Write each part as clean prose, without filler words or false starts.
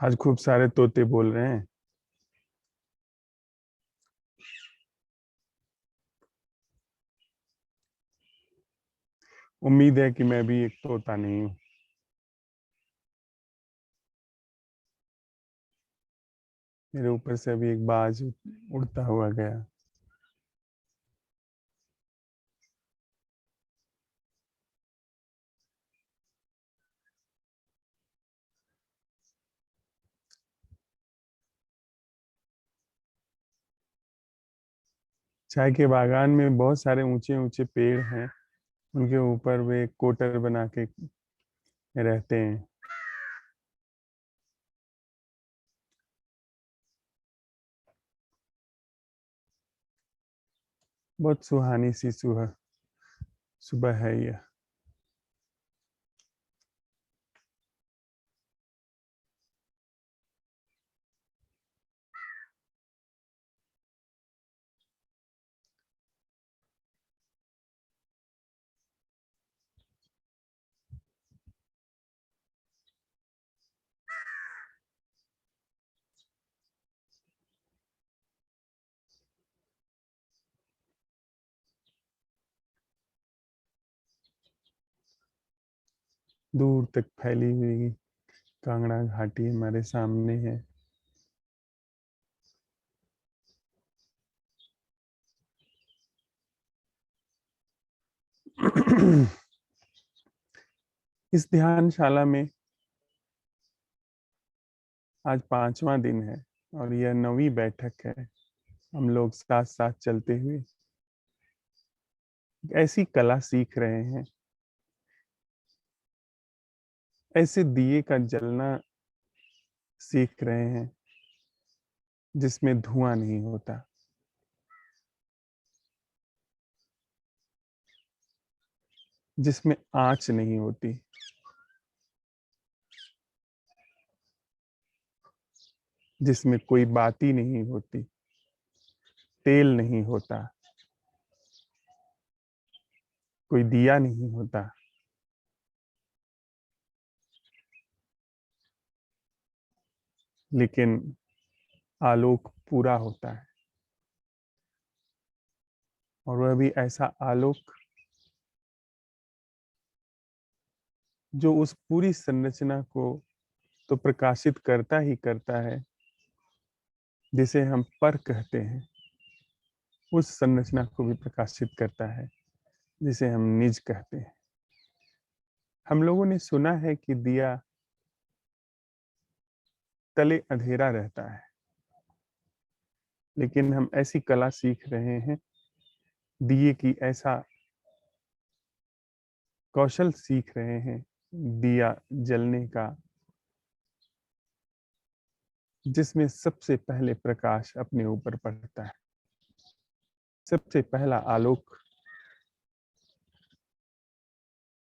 आज खूब सारे तोते बोल रहे हैं। उम्मीद है कि मैं भी एक तोता नहीं हूँ। मेरे ऊपर से अभी एक बाज उड़ता हुआ गया। चाय के बागान में बहुत सारे ऊंचे ऊंचे पेड़ हैं। उनके ऊपर वे कोटर बना के रहते हैं। बहुत सुहानी सी सुबह सुबह है यह। दूर तक फैली हुई कांगड़ा घाटी हमारे सामने है। इस ध्यानशाला में आज 5वां दिन है और यह 9वीं बैठक है। हम लोग साथ साथ चलते हुए ऐसी कला सीख रहे हैं। ऐसे दिए का जलना सीख रहे हैं जिसमें धुआं नहीं होता, जिसमें आंच नहीं होती, जिसमें कोई बाती नहीं होती, तेल नहीं होता, कोई दिया नहीं होता, लेकिन आलोक पूरा होता है। और वह भी ऐसा आलोक जो उस पूरी संरचना को तो प्रकाशित करता ही करता है, जिसे हम पर कहते हैं, उस संरचना को भी प्रकाशित करता है जिसे हम निज कहते हैं। हम लोगों ने सुना है कि दिया तले अंधेरा रहता है, लेकिन हम ऐसी कला सीख रहे हैं, दिए की ऐसा कौशल सीख रहे हैं, दिया जलने का, जिसमें सबसे पहले प्रकाश अपने ऊपर पड़ता है, सबसे पहला आलोक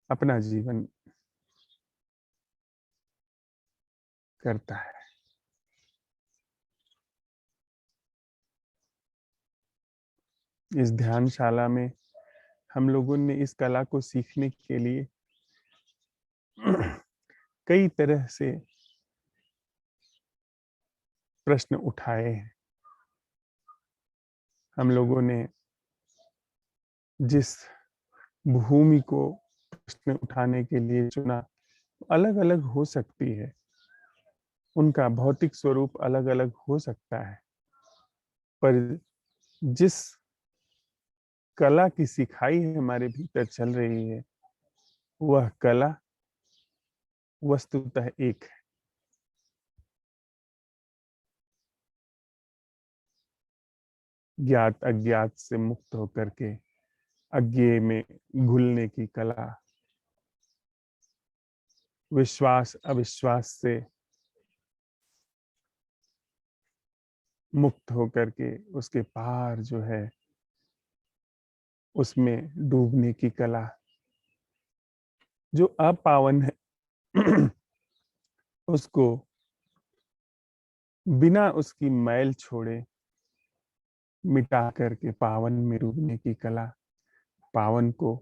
अपना जीवन करता है। इस ध्यानशाला में हम लोगों ने इस कला को सीखने के लिए कई तरह से प्रश्न उठाए हैं। हम लोगों ने जिस भूमि को प्रश्न उठाने के लिए चुना, अलग अलग हो सकती है, उनका भौतिक स्वरूप अलग अलग हो सकता है, पर जिस कला की सिखाई है हमारे भीतर चल रही है, वह कला वस्तुतः एक है। ज्ञात अज्ञात से मुक्त होकर के अज्ञेय में घुलने की कला, विश्वास अविश्वास से मुक्त होकर के उसके पार जो है उसमें डूबने की कला, जो अपावन है उसको बिना उसकी मैल छोड़े मिटा करके पावन में डूबने की कला, पावन को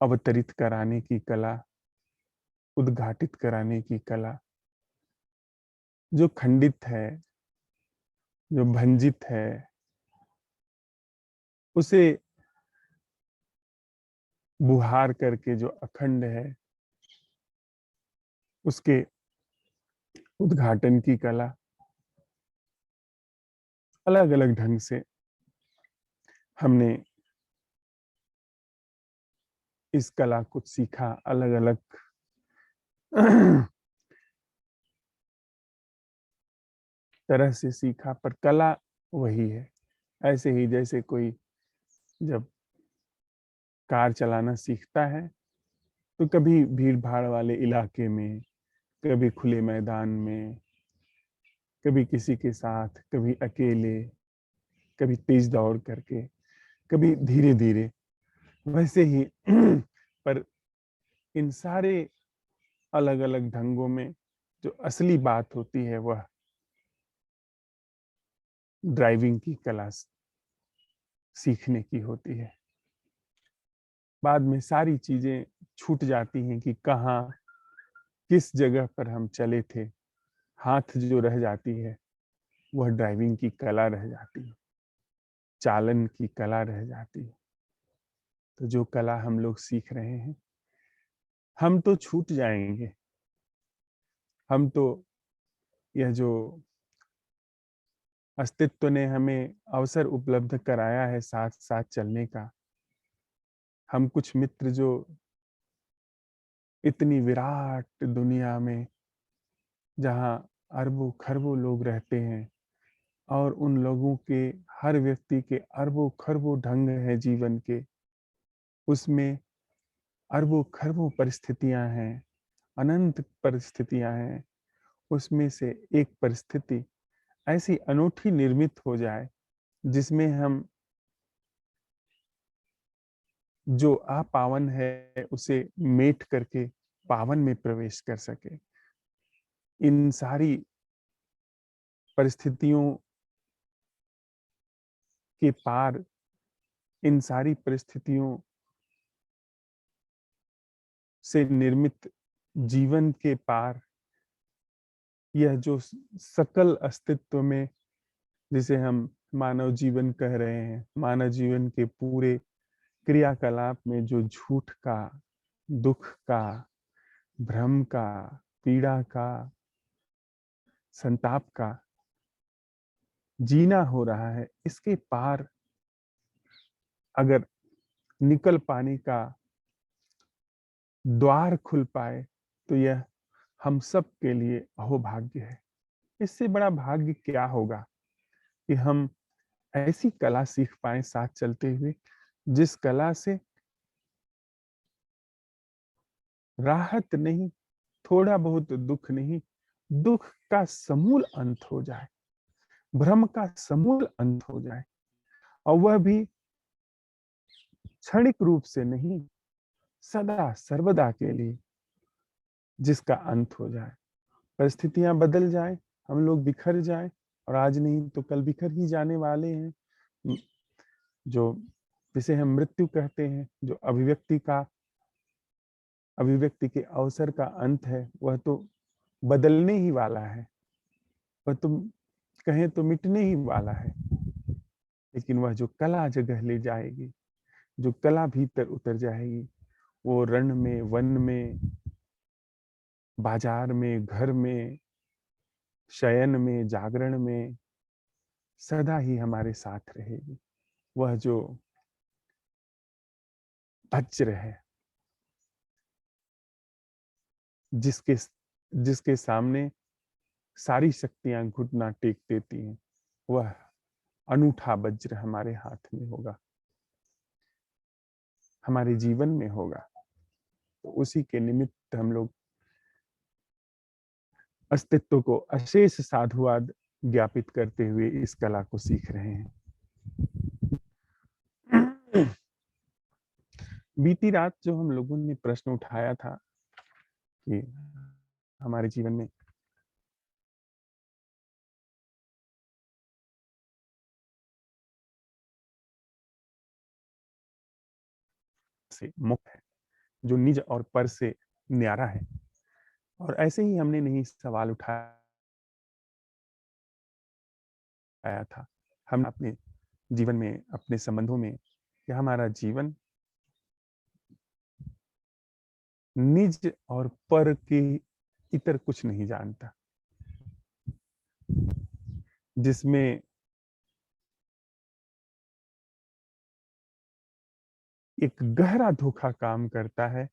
अवतरित कराने की कला, उद्घाटित कराने की कला, जो खंडित है, जो भंजित है, उसे बुहार करके जो अखंड है, उसके उद्घाटन की कला। अलग अलग ढंग से हमने इस कला को सीखा, अलग अलग तरह से सीखा, पर कला वही है। ऐसे ही जैसे कोई जब कार चलाना सीखता है तो कभी भीड़ भाड़ वाले इलाके में, कभी खुले मैदान में, कभी किसी के साथ, कभी अकेले, कभी तेज दौड़ करके, कभी धीरे धीरे, वैसे ही पर इन सारे अलग अलग ढंगों में जो असली बात होती है वह ड्राइविंग की कला सीखने की होती है। बाद में सारी चीजें छूट जाती हैं कि कहाँ किस जगह पर हम चले थे। हाथ जो रह जाती है वह ड्राइविंग की कला रह जाती है, चालन की कला रह जाती है। तो जो कला हम लोग सीख रहे हैं, हम तो छूट जाएंगे। हम तो यह जो अस्तित्व ने हमें अवसर उपलब्ध कराया है साथ साथ चलने का, हम कुछ मित्र जो इतनी विराट दुनिया में, जहाँ अरबों खरबों लोग रहते हैं और उन लोगों के हर व्यक्ति के अरबों खरबों ढंग है जीवन के, उसमें अरबों खरबों परिस्थितियां हैं, अनंत परिस्थितियां हैं। उसमें से एक परिस्थिति ऐसी अनूठी निर्मित हो जाए जिसमें हम जो अपावन है उसे मेट करके पावन में प्रवेश कर सके। इन सारी परिस्थितियों के पार, इन सारी परिस्थितियों से निर्मित जीवन के पार, यह जो सकल अस्तित्व में, जिसे हम मानव जीवन कह रहे हैं, मानव जीवन के पूरे क्रियाकलाप में जो झूठ का, दुख का, भ्रम का, पीड़ा का, संताप का जीना हो रहा है, इसके पार अगर निकल पाने का द्वार खुल पाए तो यह हम सब के लिए अहोभाग्य है। इससे बड़ा भाग्य क्या होगा कि हम ऐसी कला सीख पाए साथ चलते हुए, जिस कला से राहत नहीं, थोड़ा बहुत दुख नहीं, दुख का समूल अंत हो जाए, भ्रम का समूल अंत हो जाए, और वह भी क्षणिक रूप से नहीं, सदा सर्वदा के लिए, जिसका अंत हो जाए। परिस्थितियां बदल जाए, हम लोग बिखर जाए, और आज नहीं तो कल बिखर ही जाने वाले हैं। जो जिसे हम मृत्यु कहते हैं, जो अभिव्यक्ति के अवसर का अंत है, वह तो बदलने ही वाला है, वह तुम कहें तो मिटने ही वाला है। लेकिन वह जो कला जगह ले जाएगी, जो कला भीतर उतर जाएगी, वो रण में, वन में, बाजार में, घर में, शयन में, जागरण में सदा ही हमारे साथ रहेगी। वह जो वज्र है, जिसके जिसके सामने सारी शक्तियां घुटना टेक देती हैं, वह अनूठा वज्र हमारे हाथ में होगा, हमारे जीवन में होगा। तो उसी के निमित्त हम लोग अस्तित्व को अशेष साधुवाद ज्ञापित करते हुए इस कला को सीख रहे हैं। बीती रात जो हम लोगों ने प्रश्न उठाया था कि हमारे जीवन में से मुक्त है, जो निज और पर से न्यारा है, और ऐसे ही हमने नहीं सवाल उठाया था। हम अपने जीवन में, अपने संबंधों में, कि हमारा जीवन निज और पर के इतर कुछ नहीं जानता, जिसमें एक गहरा धोखा काम करता है।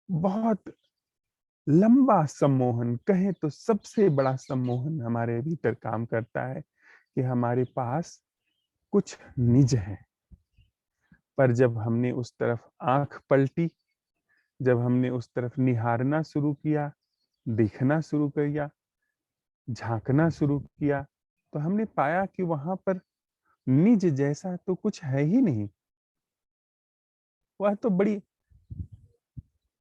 बहुत लंबा सम्मोहन, कहें तो सबसे बड़ा सम्मोहन हमारे भीतर काम करता है कि हमारे पास कुछ निज है। पर जब हमने उस तरफ आंख पलटी, जब हमने उस तरफ निहारना शुरू किया, देखना शुरू किया, झांकना शुरू किया, तो हमने पाया कि वहां पर निज जैसा तो कुछ है ही नहीं। वह तो बड़ी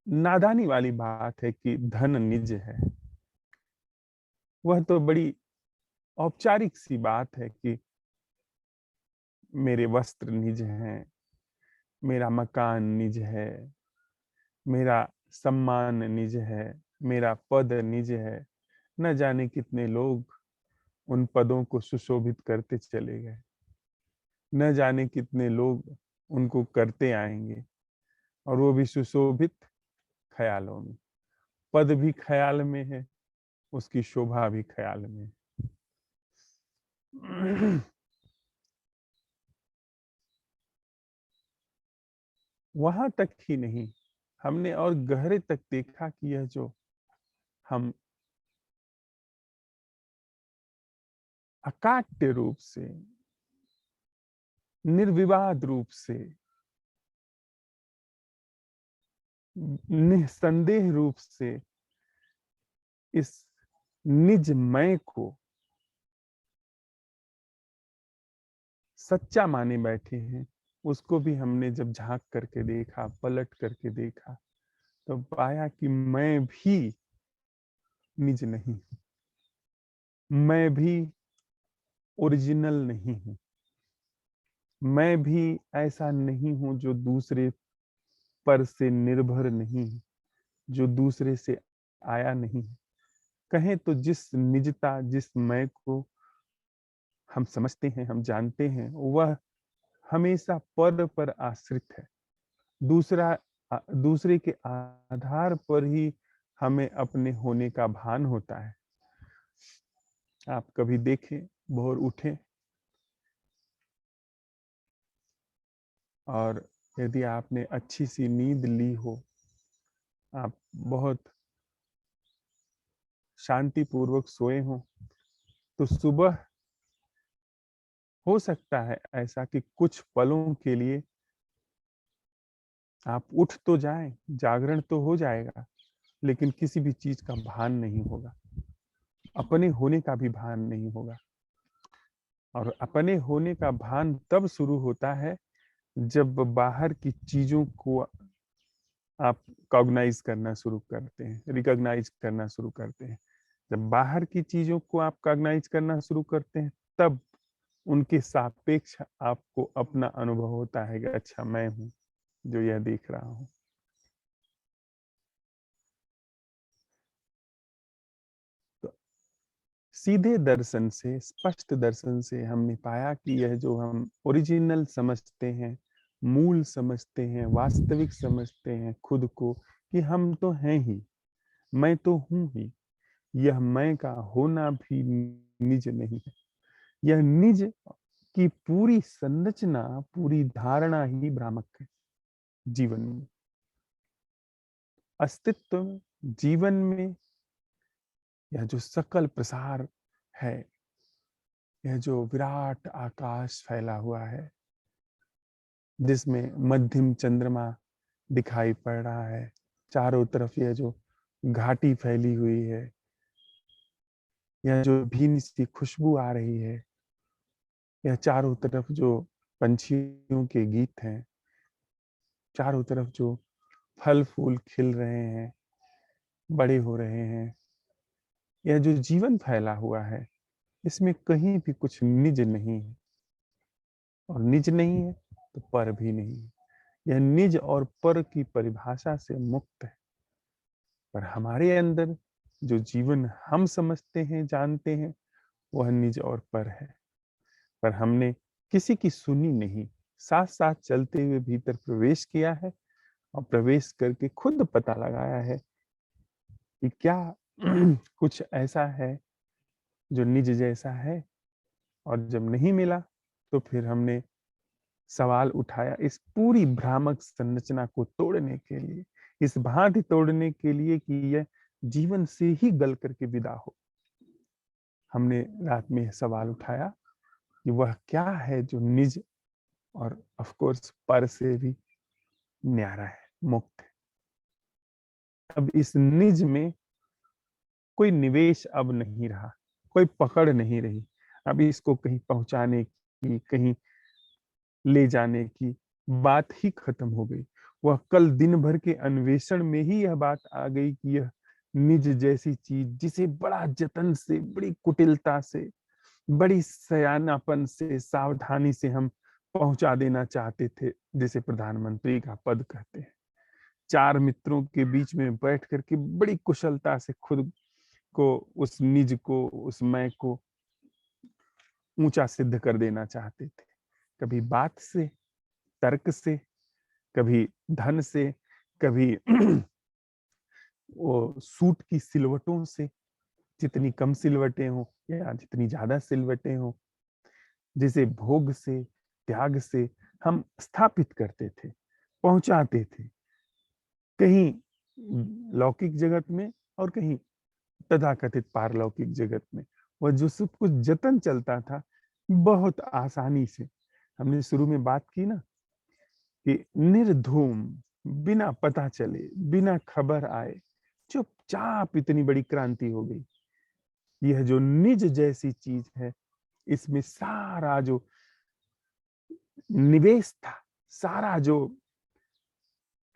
नादानी वाली बात है कि धन निज है। वह तो बड़ी औपचारिक सी बात है कि मेरे वस्त्र निज हैं, मेरा मकान निज है, मेरा सम्मान निज है, मेरा पद निज है। न जाने कितने लोग उन पदों को सुशोभित करते चले गए, न जाने कितने लोग उनको करते आएंगे, और वो भी सुशोभित ख्यालों में। पद भी ख्याल में है, उसकी शोभा भी ख्याल में है। वहां तक ही नहीं, हमने और गहरे तक देखा कि यह जो हम अकाट्य रूप से, निर्विवाद रूप से, निसंदेह रूप से इस निज मैं को सच्चा माने बैठे हैं, उसको भी हमने जब झांक करके देखा, पलट करके देखा, तो पाया कि मैं भी निज नहीं, मैं भी ओरिजिनल नहीं हूं, मैं भी ऐसा नहीं हूं जो दूसरे पर से निर्भर नहीं है, जो दूसरे से आया नहीं है। कहें तो जिस निजता, जिस मैं को हम समझते हैं, हम जानते हैं, वह हमेशा पर आश्रित है। दूसरा दूसरे के आधार पर ही हमें अपने होने का भान होता है। आप कभी देखें, भोर उठे और यदि आपने अच्छी सी नींद ली हो, आप बहुत शांति पूर्वक सोए हो, तो सुबह हो सकता है ऐसा कि कुछ पलों के लिए आप उठ तो जाएं, जागरण तो हो जाएगा, लेकिन किसी भी चीज का भान नहीं होगा, अपने होने का भी भान नहीं होगा। और अपने होने का भान तब शुरू होता है जब बाहर की चीजों को आप कॉग्नाइज करना शुरू करते हैं, रिकॉग्नाइज करना शुरू करते हैं। जब बाहर की चीजों को आप कॉग्नाइज करना शुरू करते हैं, तब उनके सापेक्ष आपको अपना अनुभव होता है कि अच्छा, मैं हूं जो यह देख रहा हूं। तो सीधे दर्शन से, स्पष्ट दर्शन से हमने पाया कि यह जो हम ओरिजिनल समझते हैं, मूल समझते हैं, वास्तविक समझते हैं खुद को, कि हम तो हैं ही, मैं तो हूं ही, यह मैं का होना भी निज नहीं है। यह निज की पूरी संरचना, पूरी धारणा ही भ्रामक है। जीवन में, अस्तित्व में, जीवन में, यह जो सकल प्रसार है, यह जो विराट आकाश फैला हुआ है, जिसमें मध्यम चंद्रमा दिखाई पड़ रहा है, चारों तरफ यह जो घाटी फैली हुई है, यह जो भीनी सी खुशबू आ रही है, यह चारों तरफ जो पंछियों के गीत हैं, चारों तरफ जो फल फूल खिल रहे हैं, बड़े हो रहे हैं, यह जो जीवन फैला हुआ है, इसमें कहीं भी कुछ निज नहीं है। और निज नहीं है तो पर भी नहीं है। यह निज और पर की परिभाषा से मुक्त है। पर हमारे अंदर जो जीवन हम समझते हैं, जानते हैं, वह निज और पर है। पर हमने किसी की सुनी नहीं, साथ साथ चलते हुए भीतर प्रवेश किया है और प्रवेश करके खुद पता लगाया है कि क्या कुछ ऐसा है जो निज जैसा है। और जब नहीं मिला तो फिर हमने सवाल उठाया इस पूरी भ्रामक संरचना को तोड़ने के लिए, इस भांति तोड़ने के लिए कि यह जीवन से ही गल करके विदा हो। हमने रात में सवाल उठाया कि वह क्या है जो निज और ऑफ कोर्स पर से भी न्यारा है, मुक्त है। अब इस निज में कोई निवेश अब नहीं रहा, कोई पकड़ नहीं रही। अब इसको कहीं पहुंचाने की, कहीं ले जाने की बात ही खत्म हो गई। वह कल दिन भर के अन्वेषण में ही यह बात आ गई कि यह निज जैसी चीज, जिसे बड़ा जतन से, बड़ी कुटिलता से, बड़ी सयानापन से, सावधानी से हम पहुंचा देना चाहते थे, जिसे प्रधानमंत्री का पद कहते हैं। चार मित्रों के बीच में बैठ करके बड़ी कुशलता से खुद को, उस निज को, उस मैं को ऊंचा सिद्ध कर देना चाहते थे। कभी बात से, तर्क से, कभी धन से, कभी वो सूट की सिलवटों से, जितनी कम सिलवटें हो या जितनी ज्यादा सिलवटें हो, जिसे भोग से, त्याग से हम स्थापित करते थे, पहुंचाते थे, कहीं लौकिक जगत में और कहीं तथाकथित पारलौकिक जगत में। वह जो सब कुछ जतन चलता था बहुत आसानी से। हमने शुरू में बात की ना कि निर्धूम, बिना पता चले, बिना खबर आए, चुपचाप इतनी बड़ी क्रांति हो गई। यह जो निज जैसी चीज है, इसमें सारा जो निवेश था, सारा जो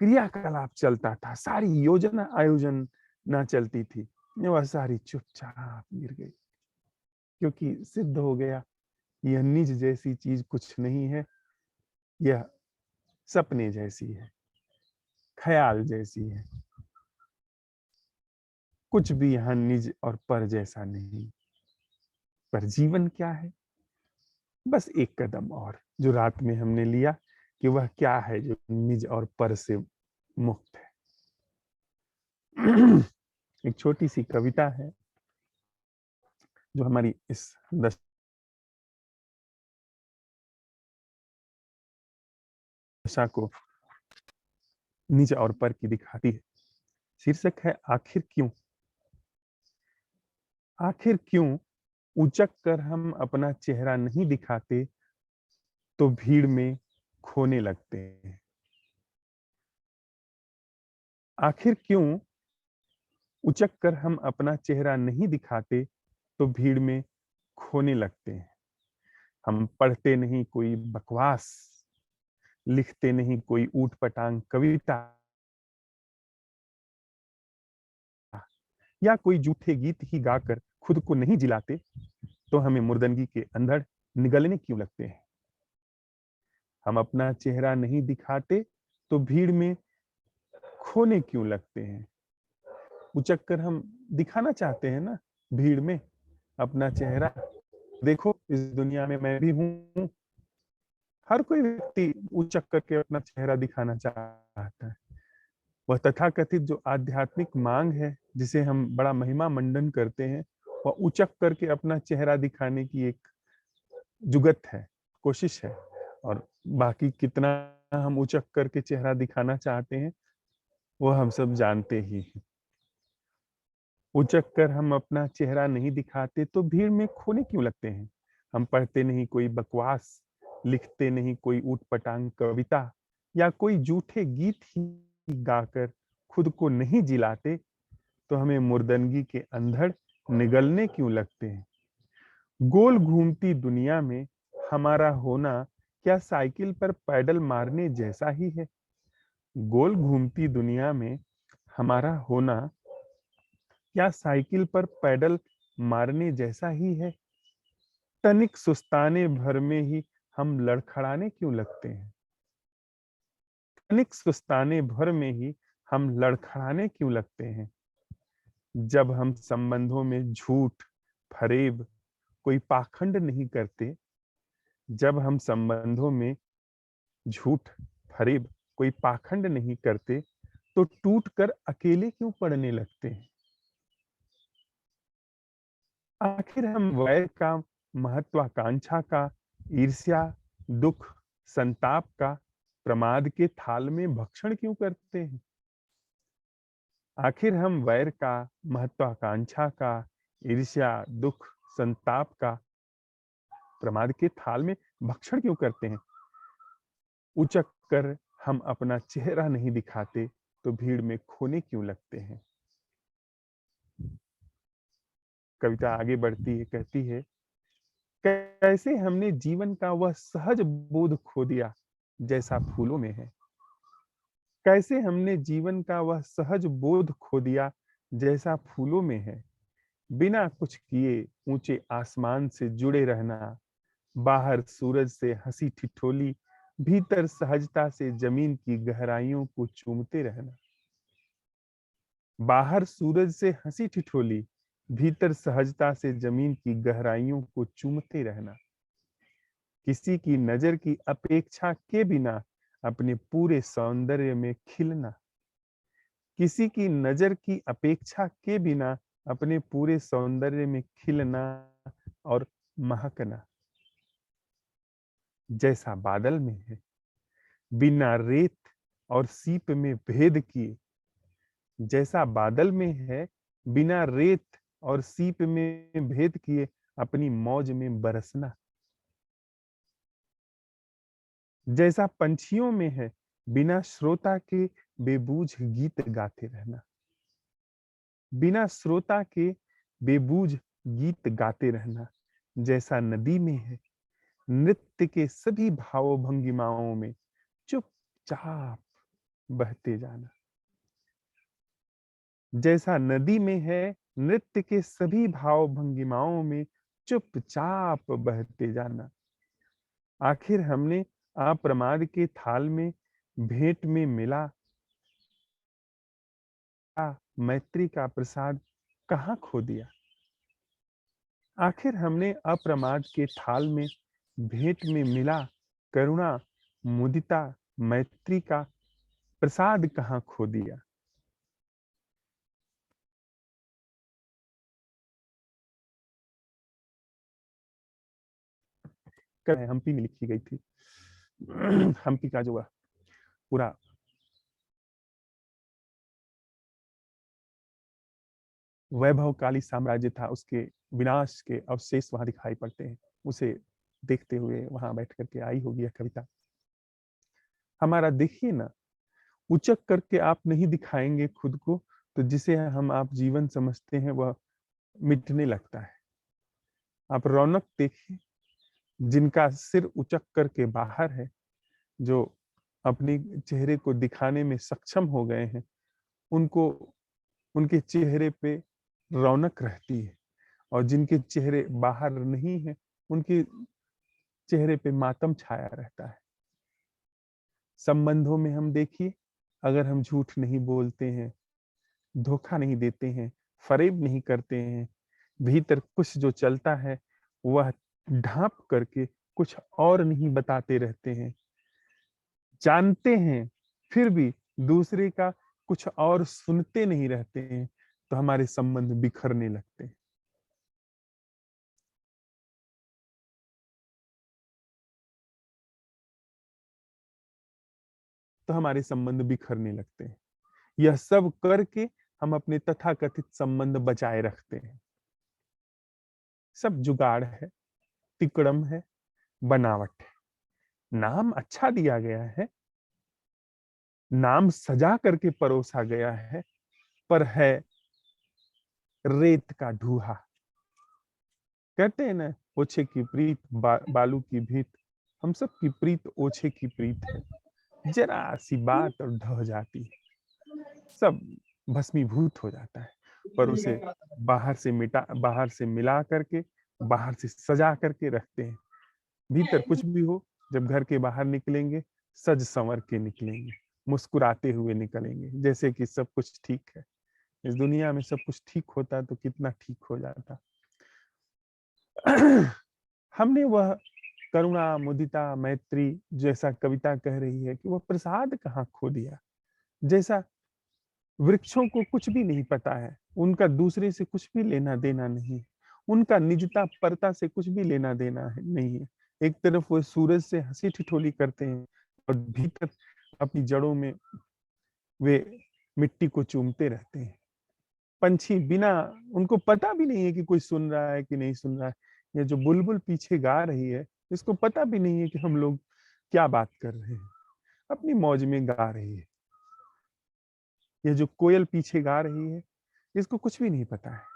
क्रियाकलाप चलता था, सारी योजना आयोजन ना चलती थी, वह सारी चुपचाप गिर गई। क्योंकि सिद्ध हो गया यह निज जैसी चीज कुछ नहीं है, यह सपने जैसी है, ख्याल जैसी है। कुछ भी यहाँ निज और पर जैसा नहीं। पर जीवन क्या है? बस एक कदम और, जो रात में हमने लिया कि वह क्या है जो निज और पर से मुक्त है। एक छोटी सी कविता है जो हमारी इस दशा को निज और पर की दिखाती है। शीर्षक है आखिर क्यों। आखिर क्यों उचक कर हम अपना चेहरा नहीं दिखाते तो भीड़ में खोने लगते हैं। आखिर क्यों उचक कर हम अपना चेहरा नहीं दिखाते तो भीड़ में खोने लगते हैं। हम पढ़ते नहीं कोई बकवास, लिखते नहीं कोई ऊटपटांग कविता, या कोई झूठे गीत ही गाकर खुद को नहीं जिलाते तो हमें मुर्दंगी के अंधड़ निगलने क्यों लगते हैं। हम अपना चेहरा नहीं दिखाते तो भीड़ में खोने क्यों लगते हैं। उचक कर हम दिखाना चाहते हैं ना भीड़ में अपना चेहरा, देखो इस दुनिया में मैं भी हूं। हर कोई व्यक्ति उचक करके अपना चेहरा दिखाना चाहता है। वह तथाकथित जो आध्यात्मिक मांग है, जिसे हम बड़ा महिमा मंडन करते हैं, वह उचक करके अपना चेहरा दिखाने की एक जुगत है, कोशिश है। और बाकी कितना हम उचक करके चेहरा दिखाना चाहते हैं वह हम सब जानते ही हैं। उचक कर हम अपना चेहरा नहीं दिखाते तो भीड़ में खोने क्यों लगते हैं। हम पढ़ते नहीं कोई बकवास, लिखते नहीं कोई ऊटपटांग कविता, या कोई झूठे गीत ही गाकर खुद को नहीं जिलाते तो हमें मुर्दनगी के अंधड़ निगलने क्यों लगते हैं। गोल घूमती दुनिया में हमारा होना क्या साइकिल पर पैडल मारने जैसा ही है। गोल घूमती दुनिया में हमारा होना क्या साइकिल पर पैडल मारने जैसा ही है। तनिक सुस्ताने भर में ही हम लड़खड़ाने क्यों लगते हैं। तनिक सुस्ताने भर में ही हम लड़खड़ाने क्यों लगते हैं? जब हम संबंधों में झूठ, फरेब, कोई पाखंड नहीं करते, जब हम संबंधों में झूठ, फरेब, कोई पाखंड नहीं करते, तो टूट कर अकेले क्यों पड़ने लगते हैं? आखिर हम वैर का, महत्वाकांक्षा का, ईर्ष्या, दुख, संताप का प्रमाद के थाल में भक्षण क्यों करते हैं? आखिर हम वैर का, महत्वाकांक्षा का, ईर्ष्या, दुख, संताप का प्रमाद के थाल में भक्षण क्यों करते हैं? उचक कर हम अपना चेहरा नहीं दिखाते, तो भीड़ में खोने क्यों लगते हैं? कविता आगे बढ़ती है, कहती है, कैसे हमने जीवन का वह सहज बोध खो दिया जैसा फूलों में है। कैसे हमने जीवन का वह सहज बोध खो दिया जैसा फूलों में है। बिना कुछ किए ऊंचे आसमान से जुड़े रहना, बाहर सूरज से हंसी ठिठोली, भीतर सहजता से जमीन की गहराइयों को चूमते रहना। बाहर सूरज से हंसी ठिठोली, भीतर सहजता से जमीन की गहराइयों को चूमते रहना। किसी की नजर की अपेक्षा के बिना अपने पूरे सौंदर्य में खिलना। किसी की नजर की अपेक्षा के बिना अपने पूरे सौंदर्य में खिलना और महकना। जैसा बादल में है, बिना रेत और सीप में भेद किए। जैसा बादल में है, बिना रेत और सीप में भेद किए अपनी मौज में बरसना। जैसा पंछियों में है, बिना श्रोता के बेबूझ गीत गाते रहना। बिना श्रोता के बेबूझ गीत गाते रहना। जैसा नदी में है, नृत्य के सभी भाव भंगिमाओं में चुपचाप बहते जाना। जैसा नदी में है, नृत्य के सभी भाव भंगिमाओं में चुपचाप बहते जाना। आखिर हमने अप्रमाद के थाल में भेंट में मिला मैत्री का प्रसाद कहाँ खो दिया? आखिर हमने अप्रमाद के थाल में भेंट में मिला करुणा, मुदिता, मैत्री का प्रसाद कहाँ खो दिया? हम्पी में लिखी गई थी। हम्पी का जो पूरा वैभवशाली साम्राज्य था, उसके विनाश के अवशेष वहां दिखाई पड़ते हैं। उसे देखते हुए वहां बैठ करके आई होगी यह कविता। हमारा देखिए ना, उचक करके आप नहीं दिखाएंगे खुद को, तो जिसे हम आप जीवन समझते हैं वह मिटने लगता है। आप रौनक देखिए, जिनका सिर उचक करके बाहर है, जो अपनी चेहरे को दिखाने में सक्षम हो गए हैं, उनको उनके चेहरे पे रौनक रहती है। और जिनके चेहरे बाहर नहीं है, उनके चेहरे पे मातम छाया रहता है। संबंधों में हम देखिए, अगर हम झूठ नहीं बोलते हैं, धोखा नहीं देते हैं, फरेब नहीं करते हैं, भीतर कुछ जो चलता है वह ढांप करके कुछ और नहीं बताते रहते हैं, जानते हैं फिर भी दूसरे का कुछ और सुनते नहीं रहते हैं, तो हमारे संबंध बिखरने लगते हैं। तो हमारे संबंध बिखरने लगते हैं। यह सब करके हम अपने तथाकथित संबंध बचाए रखते हैं। सब जुगाड़ है, तिकड़म है, बनावट है। नाम अच्छा दिया गया है, नाम सजा करके परोसा गया है, पर है रेत का ढूहा। कहते हैं ना, ओछे की प्रीत बालू की भीत। हम सब की प्रीत ओछे की प्रीत है। जरा सी बात और ढह जाती है, सब भस्मीभूत हो जाता है। पर उसे बाहर से मिला करके, बाहर से सजा करके रखते हैं। भीतर कुछ भी हो, जब घर के बाहर निकलेंगे सज संवर के निकलेंगे। मुस्कुराते हुए निकलेंगे, जैसे कि सब कुछ ठीक है। इस दुनिया में सब कुछ ठीक होता तो कितना ठीक हो जाता। हमने वह करुणा, मुदिता, मैत्री जैसा कविता कह रही है कि वह प्रसाद कहाँ खो दिया। जैसा वृक्षों को कुछ भी नहीं पता है, उनका दूसरे से कुछ भी लेना देना नहीं, उनका निजता परता से कुछ भी लेना देना है नहीं है। एक तरफ वो सूरज से हंसी ठिठोली करते हैं और भीतर अपनी जड़ों में वे मिट्टी को चूमते रहते हैं। पंछी बिना, उनको पता भी नहीं है कि कोई सुन रहा है कि नहीं सुन रहा है। ये जो बुलबुल पीछे गा रही है, इसको पता भी नहीं है कि हम लोग क्या बात कर रहे हैं, अपनी मौज में गा रही है। ये जो कोयल पीछे गा रही है, इसको कुछ भी नहीं पता है।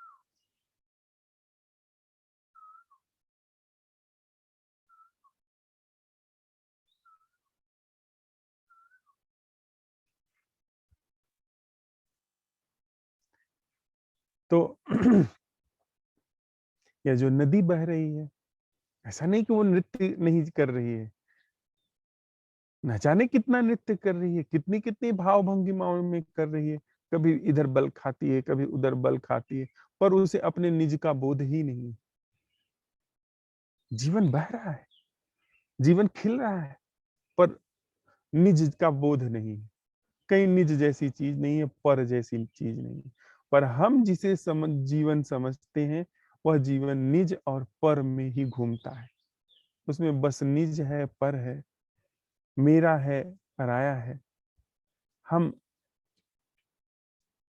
तो यह जो नदी बह रही है, ऐसा नहीं कि वो नृत्य नहीं कर रही है, न जाने कितना नृत्य कर रही है, कितनी कितनी भाव भंगिमाओं में कर रही है। कभी इधर बल खाती है, कभी उधर बल खाती है, पर उसे अपने निज का बोध ही नहीं। जीवन बह रहा है, जीवन खिल रहा है, पर निज का बोध नहीं। कहीं निज जैसी चीज नहीं है, पर जैसी चीज नहीं है। पर हम जिसे जीवन समझते हैं, वह जीवन निज और पर में ही घूमता है। उसमें बस निज है, पर है, मेरा है, पराया है। हम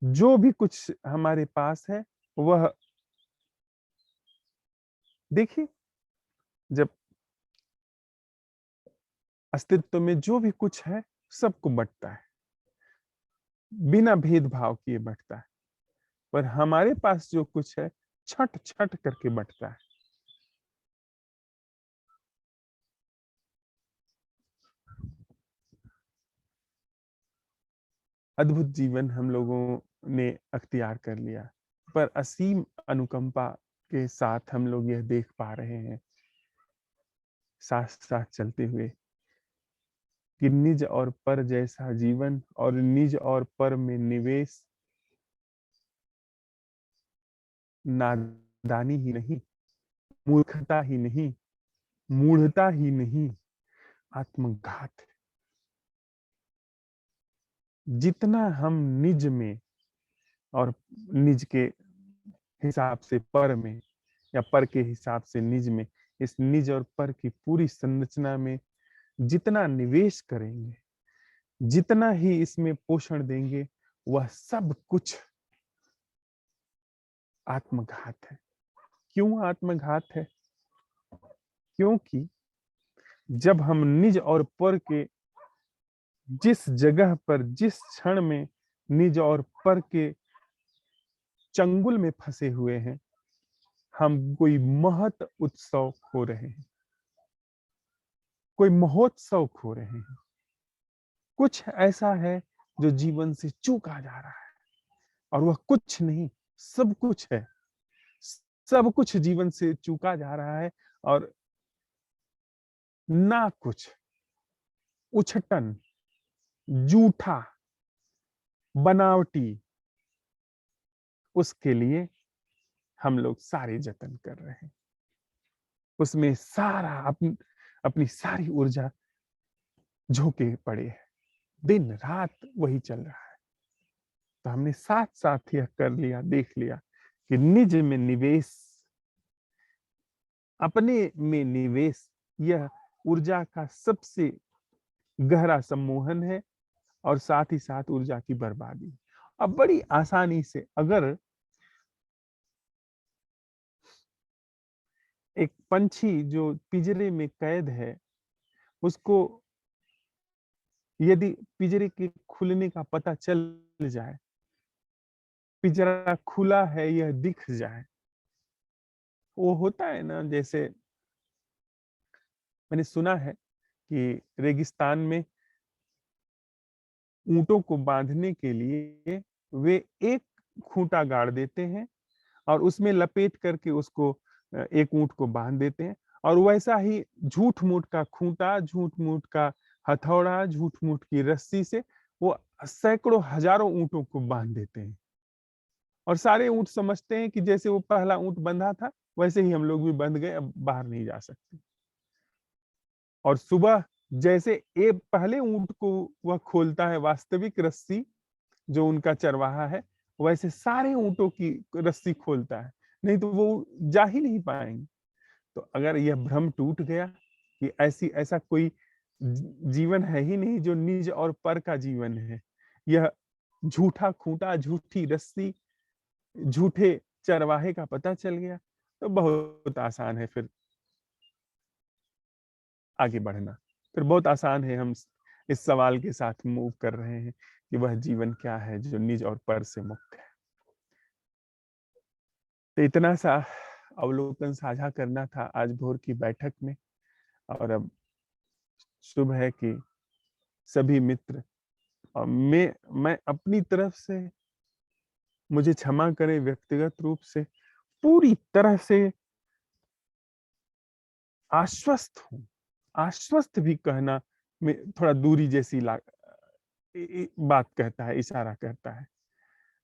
जो भी कुछ हमारे पास है, वह देखिए, जब अस्तित्व में जो भी कुछ है, सबको बंटता है, बिना भेदभाव किए बंटता है। पर हमारे पास जो कुछ है, छट छट करके बंटता है। अद्भुत जीवन हम लोगों ने अख्तियार कर लिया, पर असीम अनुकंपा के साथ हम लोग यह देख पा रहे हैं, साथ साथ चलते हुए, कि निज और पर जैसा जीवन और निज और पर में निवेश नादानी ही नहीं, मूर्खता ही नहीं, मूढ़ता ही नहीं, आत्मघात है। जितना हम निज में और निज के हिसाब से पर में, या पर के हिसाब से निज में, इस निज और पर की पूरी संरचना में जितना निवेश करेंगे, जितना ही इसमें पोषण देंगे, वह सब कुछ आत्मघात है। क्यों आत्मघात है? क्योंकि जब हम निज और पर के जिस जगह पर, जिस क्षण में निज और पर के चंगुल में फंसे हुए हैं, हम कोई महत उत्सव खो रहे हैं, कोई महोत्सव खो रहे हैं। कुछ ऐसा है जो जीवन से चूका जा रहा है, और वह कुछ नहीं, सब कुछ है। सब कुछ जीवन से चूका जा रहा है, और ना कुछ उछटन, जूठा, बनावटी, उसके लिए हम लोग सारे जतन कर रहे हैं। उसमें सारा अपनी सारी ऊर्जा झोंके पड़े है, दिन रात वही चल रहा है। तो हमने साथ साथ यह कर लिया, देख लिया कि निज में निवेश, अपने में निवेश, यह ऊर्जा का सबसे गहरा सम्मोहन है, और साथ ही साथ ऊर्जा की बर्बादी। अब बड़ी आसानी से, अगर एक पंछी जो पिंजरे में कैद है, उसको यदि पिंजरे के खुलने का पता चल जाए, पिंजरा खुला है यह दिख जाए, वो होता है ना, जैसे मैंने सुना है कि रेगिस्तान में ऊंटों को बांधने के लिए वे एक खूंटा गाड़ देते हैं, और उसमें लपेट करके उसको एक ऊंट को बांध देते हैं। और वैसा ही झूठ मूठ का खूंटा, झूठ मूठ का हथौड़ा, झूठ मूठ की रस्सी से सैकड़ों हजारों ऊंटों को बांध देते हैं और सारे ऊंट समझते हैं कि जैसे वो पहला ऊंट बंधा था वैसे ही हम लोग भी बंध गए, अब बाहर नहीं जा सकते। और सुबह जैसे एक पहले ऊंट को वह खोलता है वास्तविक रस्सी जो उनका चरवाहा है, वैसे सारे ऊंटों की रस्सी खोलता है, नहीं तो वो जा ही नहीं पाएंगे। तो अगर यह भ्रम टूट गया कि ऐसा कोई जीवन है ही नहीं जो निज और पर का जीवन है, यह झूठा खूंटा, झूठी रस्सी, झूठे चरवाहे का पता चल गया, तो बहुत आसान है फिर आगे बढ़ना। फिर बहुत आसान है, हम इस सवाल के साथ मूव कर रहे हैं कि वह जीवन क्या है जो निज और पर से मुक्त है। तो इतना सा अवलोकन साझा करना था आज भोर की बैठक में। और अब शुभ है कि सभी मित्र और मैं अपनी तरफ से, मुझे क्षमा करें, व्यक्तिगत रूप से पूरी तरह से आश्वस्त हूं। आश्वस्त भी कहना में थोड़ा दूरी जैसी बात कहता है, इशारा करता है।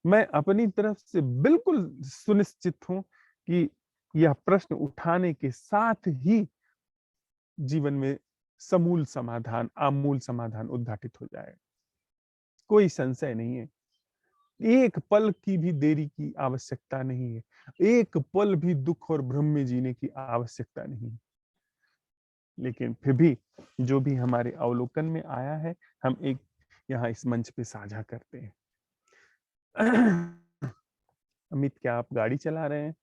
मैं अपनी तरफ से बिल्कुल सुनिश्चित हूं कि यह प्रश्न उठाने के साथ ही जीवन में समूल समाधान, आमूल समाधान उद्घाटित हो जाएगा। कोई संशय नहीं है। एक पल की भी देरी की आवश्यकता नहीं है, एक पल भी दुख और भ्रम में जीने की आवश्यकता नहीं है। लेकिन फिर भी जो भी हमारे अवलोकन में आया है, हम एक यहाँ इस मंच पे साझा करते हैं। अमित, क्या आप गाड़ी चला रहे हैं?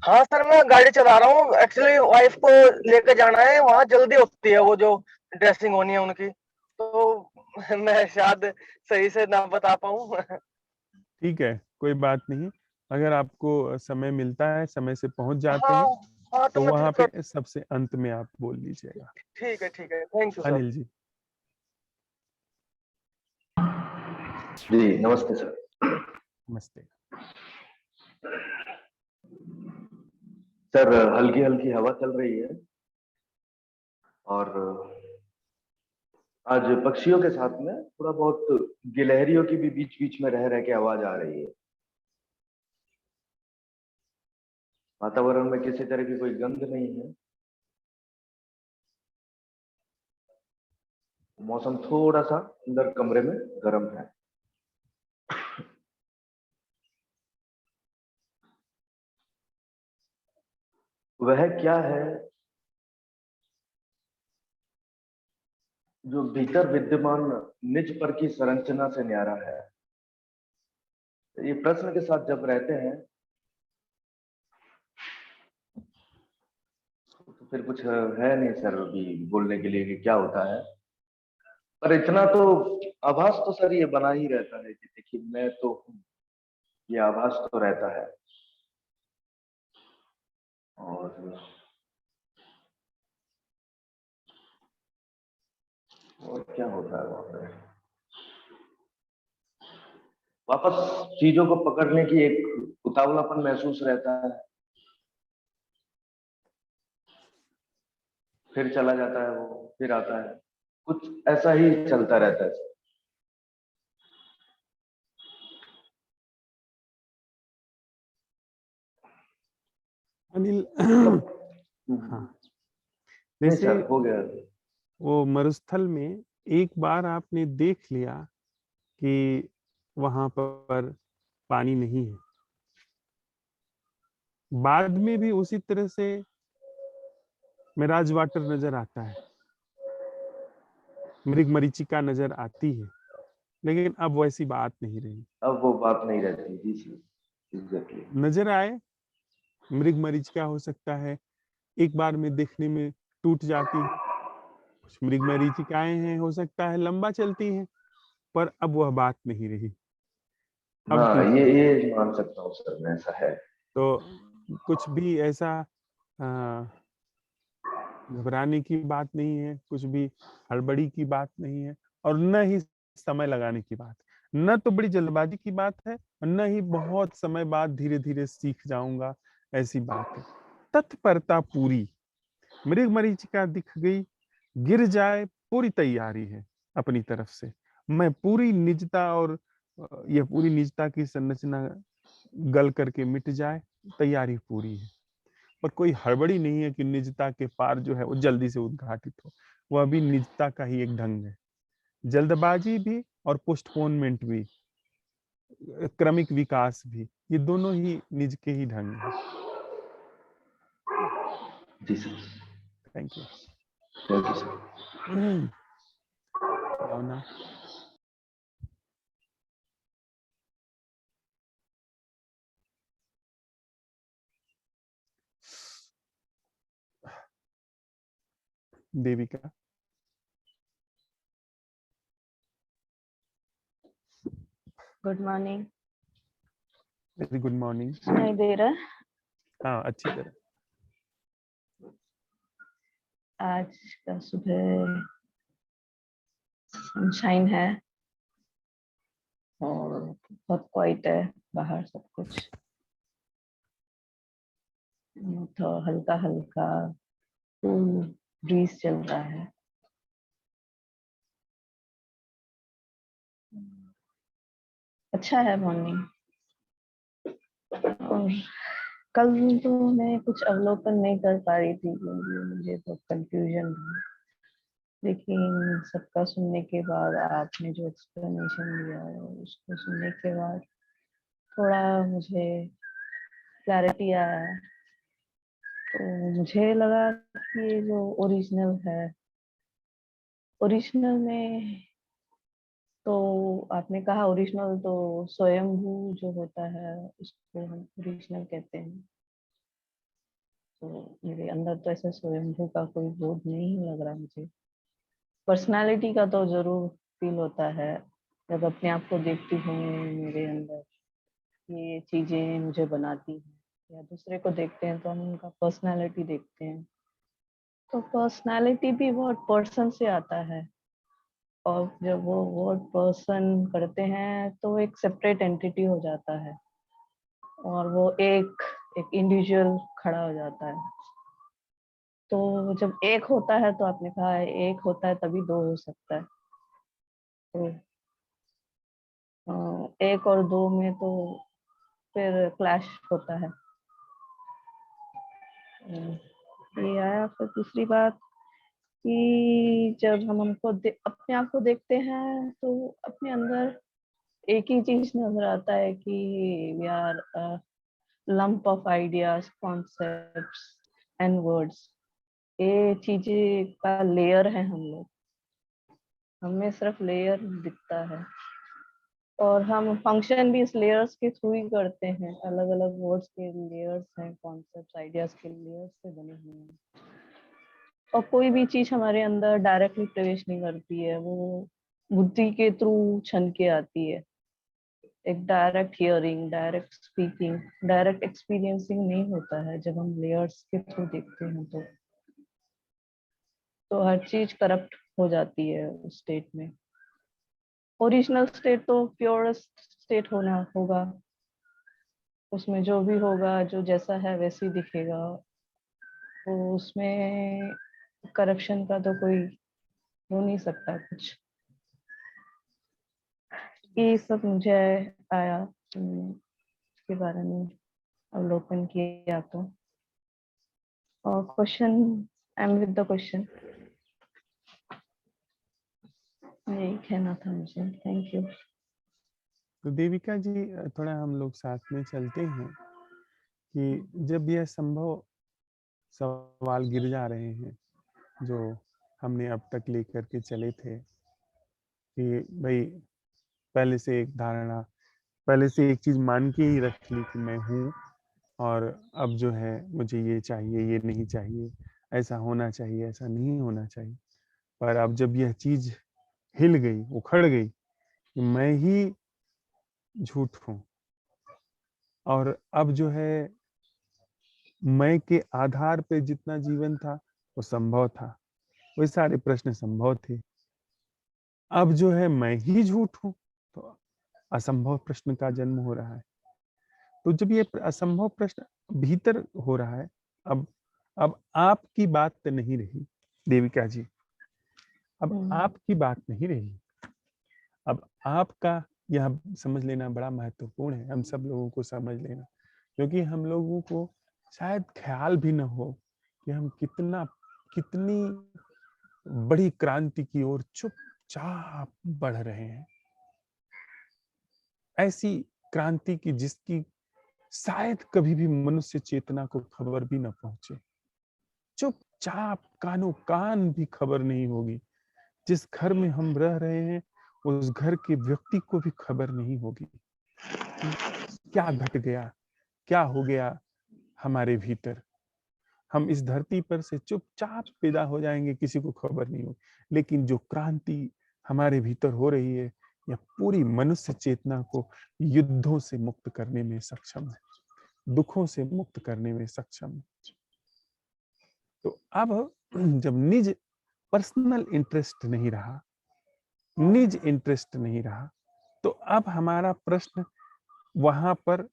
हाँ सर, मैं गाड़ी चला रहा हूँ। एक्चुअली वाइफ को लेकर जाना है, वहाँ जल्दी होती है, वो जो ड्रेसिंग होनी है उनकी, तो मैं शायद सही से ना बता पाऊँ। ठीक है, कोई बात नहीं। अगर आपको समय मिलता है, समय से पहुंच जाते हाँ हैं, हाँ, तो तो मैं वहां कर, पे सबसे अंत में आप बोल लीजिएगा। ठीक है, thank you sir. Anil ji. जी नमस्ते सर। नमस्ते। सर हल्की हल्की हवा चल रही है और आज पक्षियों के साथ में थोड़ा बहुत गिलहरियों की भी बीच बीच में रह रह के आवाज आ रही है। वातावरण में किसी तरह की कोई गंध नहीं है। मौसम थोड़ा सा अंदर कमरे में गर्म है। वह क्या है जो भीतर विद्यमान निज पर की संरचना से न्यारा है? ये प्रश्न के साथ जब रहते हैं तो फिर कुछ है नहीं सर अभी बोलने के लिए कि क्या होता है। पर इतना तो आभास तो सर ये बना ही रहता है कि देखिए मैं तो हूं, ये आभास तो रहता है। और क्या होता है वहां पे? वापस चीजों को पकड़ने की एक उतावलापन महसूस रहता है, फिर चला जाता है वो, फिर आता है, कुछ ऐसा ही चलता रहता है। अनिल, हाँ, नहीं जैसे सर हो गया। वो मरुस्थल में एक बार आपने देख लिया कि वहां पर पानी नहीं है, बाद में भी उसी तरह से मिराज वाटर नजर आता है, मृग मरीचिका नजर आती है, लेकिन अब वैसी बात नहीं रही। अब वो बात नहीं रहती। जी सर एग्जैक्टली। नजर आए, मृग मरीचिका हो सकता है एक बार में देखने में टूट जाती है, कुछ मृग मरीचिकाएं हैं हो सकता है लंबा चलती हैं, पर अब वह बात नहीं रही, अब हाँ टूट गई। ये मान सकता हूँ सर मैं, ऐसा है। तो कुछ भी ऐसा आ, घबराने की बात नहीं है, कुछ भी हड़बड़ी की बात नहीं है, और न ही समय लगाने की बात, न तो बड़ी जल्दबाजी की बात है, और न ही बहुत समय बाद धीरे धीरे सीख जाऊंगा, ऐसी बात है। तत्परता पूरी, मृग मरीचिका दिख गई, गिर जाए पूरी तैयारी है अपनी तरफ से। मैं पूरी निजता और यह पूरी निजता की संरचना गल करके मिट जाए, तैयारी पूरी है। पर कोई हड़बड़ी नहीं है कि निजता के पार जो है वो जल्दी से उद्घाटित हो। वह भी निजता का ही एक ढंग है। जल्दबाजी भी और पोस्टपोनमेंट भी, क्रमिक विकास भी, ये दोनों ही निज के ही ढंग है। जी sir. Thank you. Thank you sir. Bhavna. Devika. Good morning. Very good morning. सुनाई दे रहा है? हाँ, अच्छी तरह। आज का सुबह सनशाइन है और बहुत क्वाइट है बाहर सब कुछ। तो हल्का हल्का कूल ब्रीज चल रहा है। अच्छा है मॉर्निंग। और कल तो मैं कुछ अवलोकन नहीं कर पा रही थी क्योंकि मुझे तो कंफ्यूजन था, लेकिन सबका सुनने के बाद आपने जो एक्सप्लेनेशन दिया उसको सुनने के बाद थोड़ा मुझे क्लैरिटी आया। तो मुझे लगा कि ये जो ओरिजिनल है, ओरिजिनल में तो आपने कहा ओरिजिनल तो स्वयंभू जो होता है उसको हम ओरिजिनल कहते हैं। तो मेरे अंदर तो ऐसा स्वयंभू का कोई बोध नहीं लग रहा मुझे। पर्सनालिटी का तो जरूर फील होता है जब अपने आप को देखती हूँ मेरे अंदर ये चीजें मुझे बनाती हैं, या दूसरे को देखते हैं तो हम उनका पर्सनालिटी देखते हैं। तो पर्सनालिटी भी बहुत पर्सन से आता है, और जब वो वर्ड पर्सन करते हैं तो एक सेपरेट एंटिटी हो जाता है और वो एक इंडिविजुअल खड़ा हो जाता है। तो जब एक होता है तो आपने कहा है एक होता है तभी दो हो सकता है। तो एक और दो में तो फिर क्लैश होता है। ये आया। फिर दूसरी बात कि जब हम अपने आप को देखते हैं तो अपने अंदर एक ही चीज नजर आता है कि we are lump of ideas, concepts and words. ये चीजें का लेयर है हम लोग, हमें सिर्फ लेयर दिखता है और हम फंक्शन भी इस लेयर्स के थ्रू ही करते हैं। अलग अलग वर्ड्स के लेयर्स हैं, कॉन्सेप्ट्स आइडियाज के लेयर्स से बने हुए हैं, और कोई भी चीज हमारे अंदर डायरेक्टली प्रवेश नहीं करती है, वो बुद्धि के थ्रू छन के आती है। एक direct hearing, direct speaking, direct experiencing नहीं होता है जब हम लेयर्स के थ्रू देखते हैं। तो हर चीज करप्ट हो जाती है उस स्टेट में। ओरिजिनल स्टेट तो प्योरेस्ट स्टेट होना होगा, उसमें जो भी होगा जो जैसा है वैसे ही दिखेगा। तो उसमें करप्शन का तो कोई हो नहीं सकता कुछ। ये सब मुझे आया, इसके बारे में अवलोकन किया। तो और question, I am with the question, यही कहना था मुझे। Thank you. तो देविका जी, थोड़ा हम लोग साथ में चलते हैं कि जब यह संभव सवाल गिर जा रहे हैं जो हमने अब तक लेकर के चले थे कि भाई पहले से एक धारणा, पहले से एक चीज मान के ही रख ली कि मैं हूँ, और अब जो है मुझे ये चाहिए, ये नहीं चाहिए, ऐसा होना चाहिए, ऐसा नहीं होना चाहिए। पर अब जब यह चीज हिल गई, उखड़ गई कि मैं ही झूठ हूँ, और अब जो है मैं के आधार पे जितना जीवन था वो संभव था, वो सारे प्रश्न संभव थे। अब जो है मैं ही झूठ हूँ, तो असंभव प्रश्न का जन्म हो रहा है। तो जब ये असंभव प्रश्न भीतर हो रहा है, अब अब आपकी बात नहीं रही देविका जी, अब आपकी बात नहीं रही। अब आपका यह समझ लेना बड़ा महत्वपूर्ण है, हम सब लोगों को समझ लेना, क्योंकि हम लोगों को शायद ख्याल भी न हो कि हम कितनी बड़ी क्रांति की ओर चुपचाप बढ़ रहे हैं। ऐसी क्रांति की जिसकी शायद कभी भी मनुष्य चेतना को खबर भी न पहुंचे। चुपचाप कानो कान भी खबर नहीं होगी। जिस घर में हम रह रहे हैं उस घर के व्यक्ति को भी खबर नहीं होगी क्या घट गया, क्या हो गया हमारे भीतर। हम इस धरती पर से चुपचाप पैदा हो जाएंगे, किसी को खबर नहीं होगी। लेकिन जो क्रांति हमारे भीतर हो रही है यह पूरी मनुष्य चेतना को युद्धों से मुक्त करने में सक्षम है, दुखों से मुक्त करने में सक्षम है। तो अब जब निज पर्सनल इंटरेस्ट नहीं रहा, निज इंटरेस्ट नहीं रहा, तो अब हमारा प्रश्न वहां पर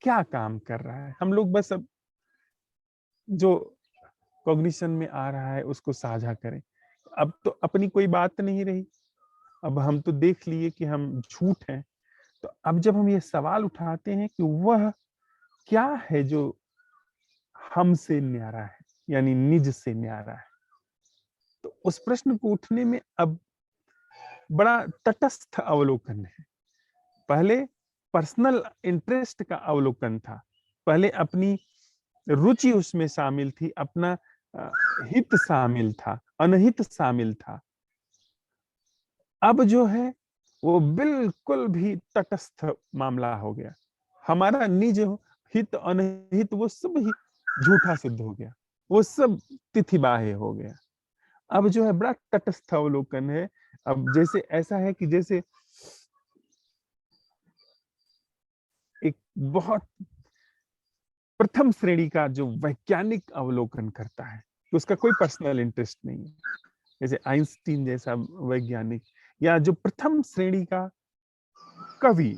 क्या काम कर रहा है। हम लोग बस अब जो कॉग्निशन में आ रहा है उसको साझा करें। अब तो अपनी कोई बात नहीं रही, अब हम तो देख लिए कि हम झूठ हैं। तो अब जब हम ये सवाल उठाते हैं कि वह क्या है जो हमसे न्यारा है, यानी निज से न्यारा है, तो उस प्रश्न को उठने में अब बड़ा तटस्थ अवलोकन है। पहले पर्सनल इंटरेस्ट का अवलोकन था, पहले अपनी रुचि उसमें शामिल थी, अपना हित शामिल था, अनहित शामिल था। अब जो है वो बिल्कुल भी तटस्थ मामला हो गया। हमारा निज हित अनहित वो सब ही झूठा सिद्ध हो गया, वो सब तिथिबाह्य हो गया। अब जो है बड़ा तटस्थ अवलोकन है। अब जैसे ऐसा है कि जैसे एक बहुत प्रथम श्रेणी का जो वैज्ञानिक अवलोकन करता है, तो उसका कोई पर्सनल इंटरेस्ट नहीं है। जैसे आइंस्टीन जैसा वैज्ञानिक, या जो प्रथम श्रेणी का कवि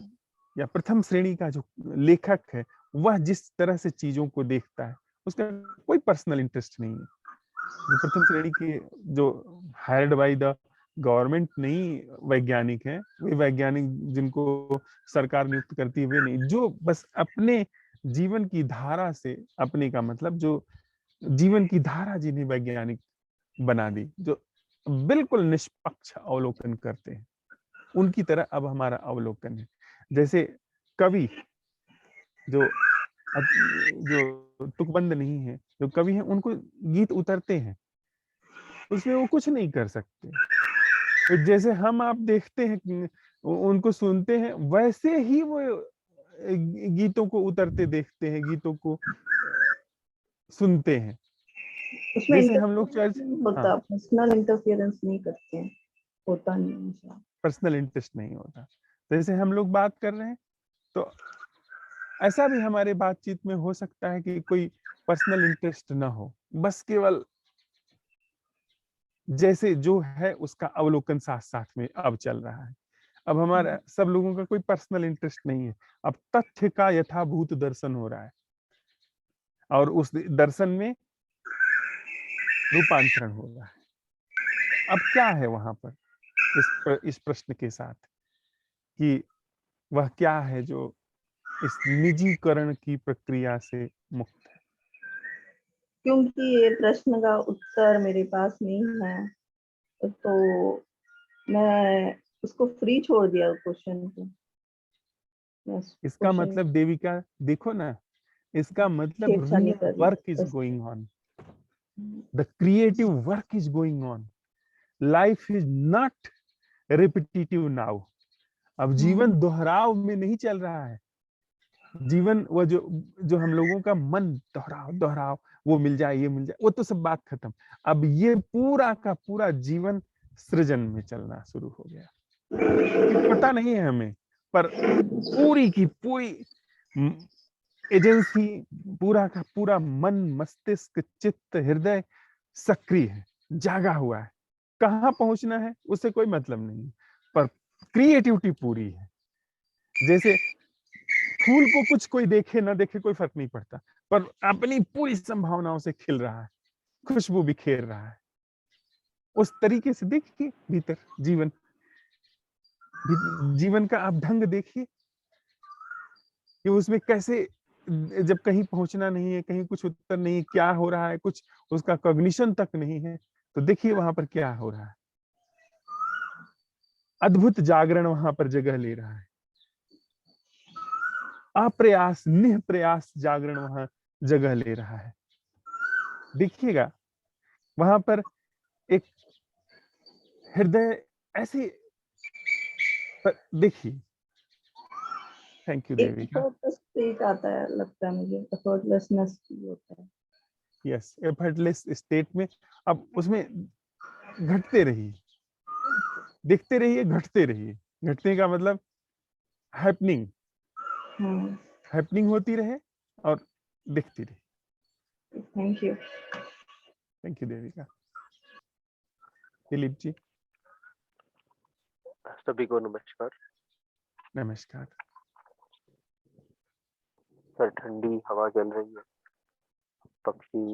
या प्रथम श्रेणी का जो लेखक है, वह जिस तरह से चीजों को देखता है उसका कोई पर्सनल इंटरेस्ट नहीं है। जो प्रथम श्रेणी के जो हायर्ड बाय द गवर्नमेंट नहीं वैज्ञानिक हैं, वे वैज्ञानिक जिनको सरकार नियुक्त करती है वे नहीं, जो बस अपने जीवन की धारा से, अपने का मतलब जो जीवन की धारा जिन्हें वैज्ञानिक बना दी, जो बिल्कुल निष्पक्ष अवलोकन करते हैं, उनकी तरह अब हमारा अवलोकन है। जैसे कवि जो तुकबंद नहीं है, जो कवि हैं उनको गीत उतरते हैं, उसमें वो कुछ नहीं कर सकते। तो जैसे हम आप देखते हैं उनको सुनते हैं, वैसे ही वो गीतों को उतरते देखते हैं, गीतों को सुनते हैं। उसमें जैसे हम लोग चर्च, होता, पर्सनल इंटरफेरेंस नहीं करते हैं, होता नहीं है, पर्सनल इंटरेस्ट नहीं होता। जैसे हम लोग बात कर रहे हैं, तो ऐसा भी हमारे बातचीत में हो सकता है कि कोई पर्सनल इंटरेस्ट ना हो, बस केवल जैसे जो है उसका अवलोकन साथ साथ में अब चल रहा है। अब हमारा सब लोगों का कोई पर्सनल इंटरेस्ट नहीं है, अब तथ्य का यथाभूत दर्शन हो रहा है और उस दर्शन में रूपांतरण हो रहा है। अब क्या है वहां पर इस प्रश्न के साथ कि वह क्या है जो इस निजीकरण की प्रक्रिया से मुक्त है। क्योंकि ये प्रश्न का उत्तर मेरे पास नहीं है, तो मैं उसको फ्री छोड़ दिया क्वेश्चन को। इसका मतलब देविका देखो ना, इसका मतलब real work is going on, the creative work is going on, life is not repetitive now. अब जीवन दोहराव में नहीं चल रहा है। जीवन वो जो हम लोगों का मन दोहराव दोहराव, वो मिल जाए ये मिल जाए, वो तो सब बात खत्म। अब ये पूरा का पूरा जीवन सृजन में चलना शुरू हो गया। पता नहीं है हमें, पर पूरी की पूरी एजेंसी, पूरा का पूरा मन, मस्तिष्क, चित्त, हृदय सक्रिय है, जागा हुआ है। कहाँ पहुंचना है उससे कोई मतलब नहीं, पर क्रिएटिविटी पूरी है। जैसे फूल को कुछ कोई देखे ना देखे कोई फर्क नहीं पड़ता, पर अपनी पूरी संभावनाओं से खिल रहा है, खुशबू बिखेर रहा है। उस तरीके से देखिए भीतर जीवन का आप ढंग देखिए कि उसमें कैसे, जब कहीं पहुंचना नहीं है, कहीं कुछ उत्तर नहीं है, क्या हो रहा है, कुछ उसका कॉग्निशन तक नहीं है, तो देखिए वहां पर क्या हो रहा है। अद्भुत जागरण वहां पर जगह ले रहा है। अप्रयास निःप्रयास जागरण वहां जगह ले रहा है। देखिएगा वहां पर एक हृदय ऐसे, देखिए। थैंक यू एक देविका। एफर्टलेस स्टेट आता है, लगता है मुझे एफर्टलेसनेस भी होता है। यस, एफर्टलेस स्टेट में अब उसमें घटते रहिए, देखते रहिए, घटते रहिए। घटने का मतलब हैपनिंग हैपनिंग होती रहे और दिखती रहे। Thank you. Thank you Devika. Dilip ji. सभी को नमस्कार। नमस्कार। सर ठंडी हवा चल रही है, पक्षी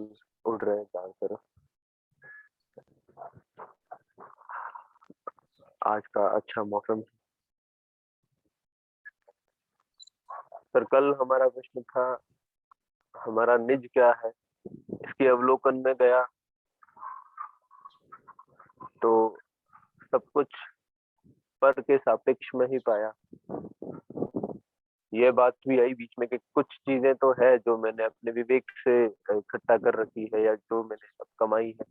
उड़ रहे हैं चारों तरफ। आज का अच्छा मौसम। सर कल हमारा प्रश्न था हमारा निज क्या है, इसके अवलोकन में गया तो सब कुछ पर के सापेक्ष में ही पाया। ये बात भी आई बीच में कि कुछ चीजें तो है जो मैंने अपने विवेक से इकट्ठा कर रखी है या जो मैंने सब कमाई है,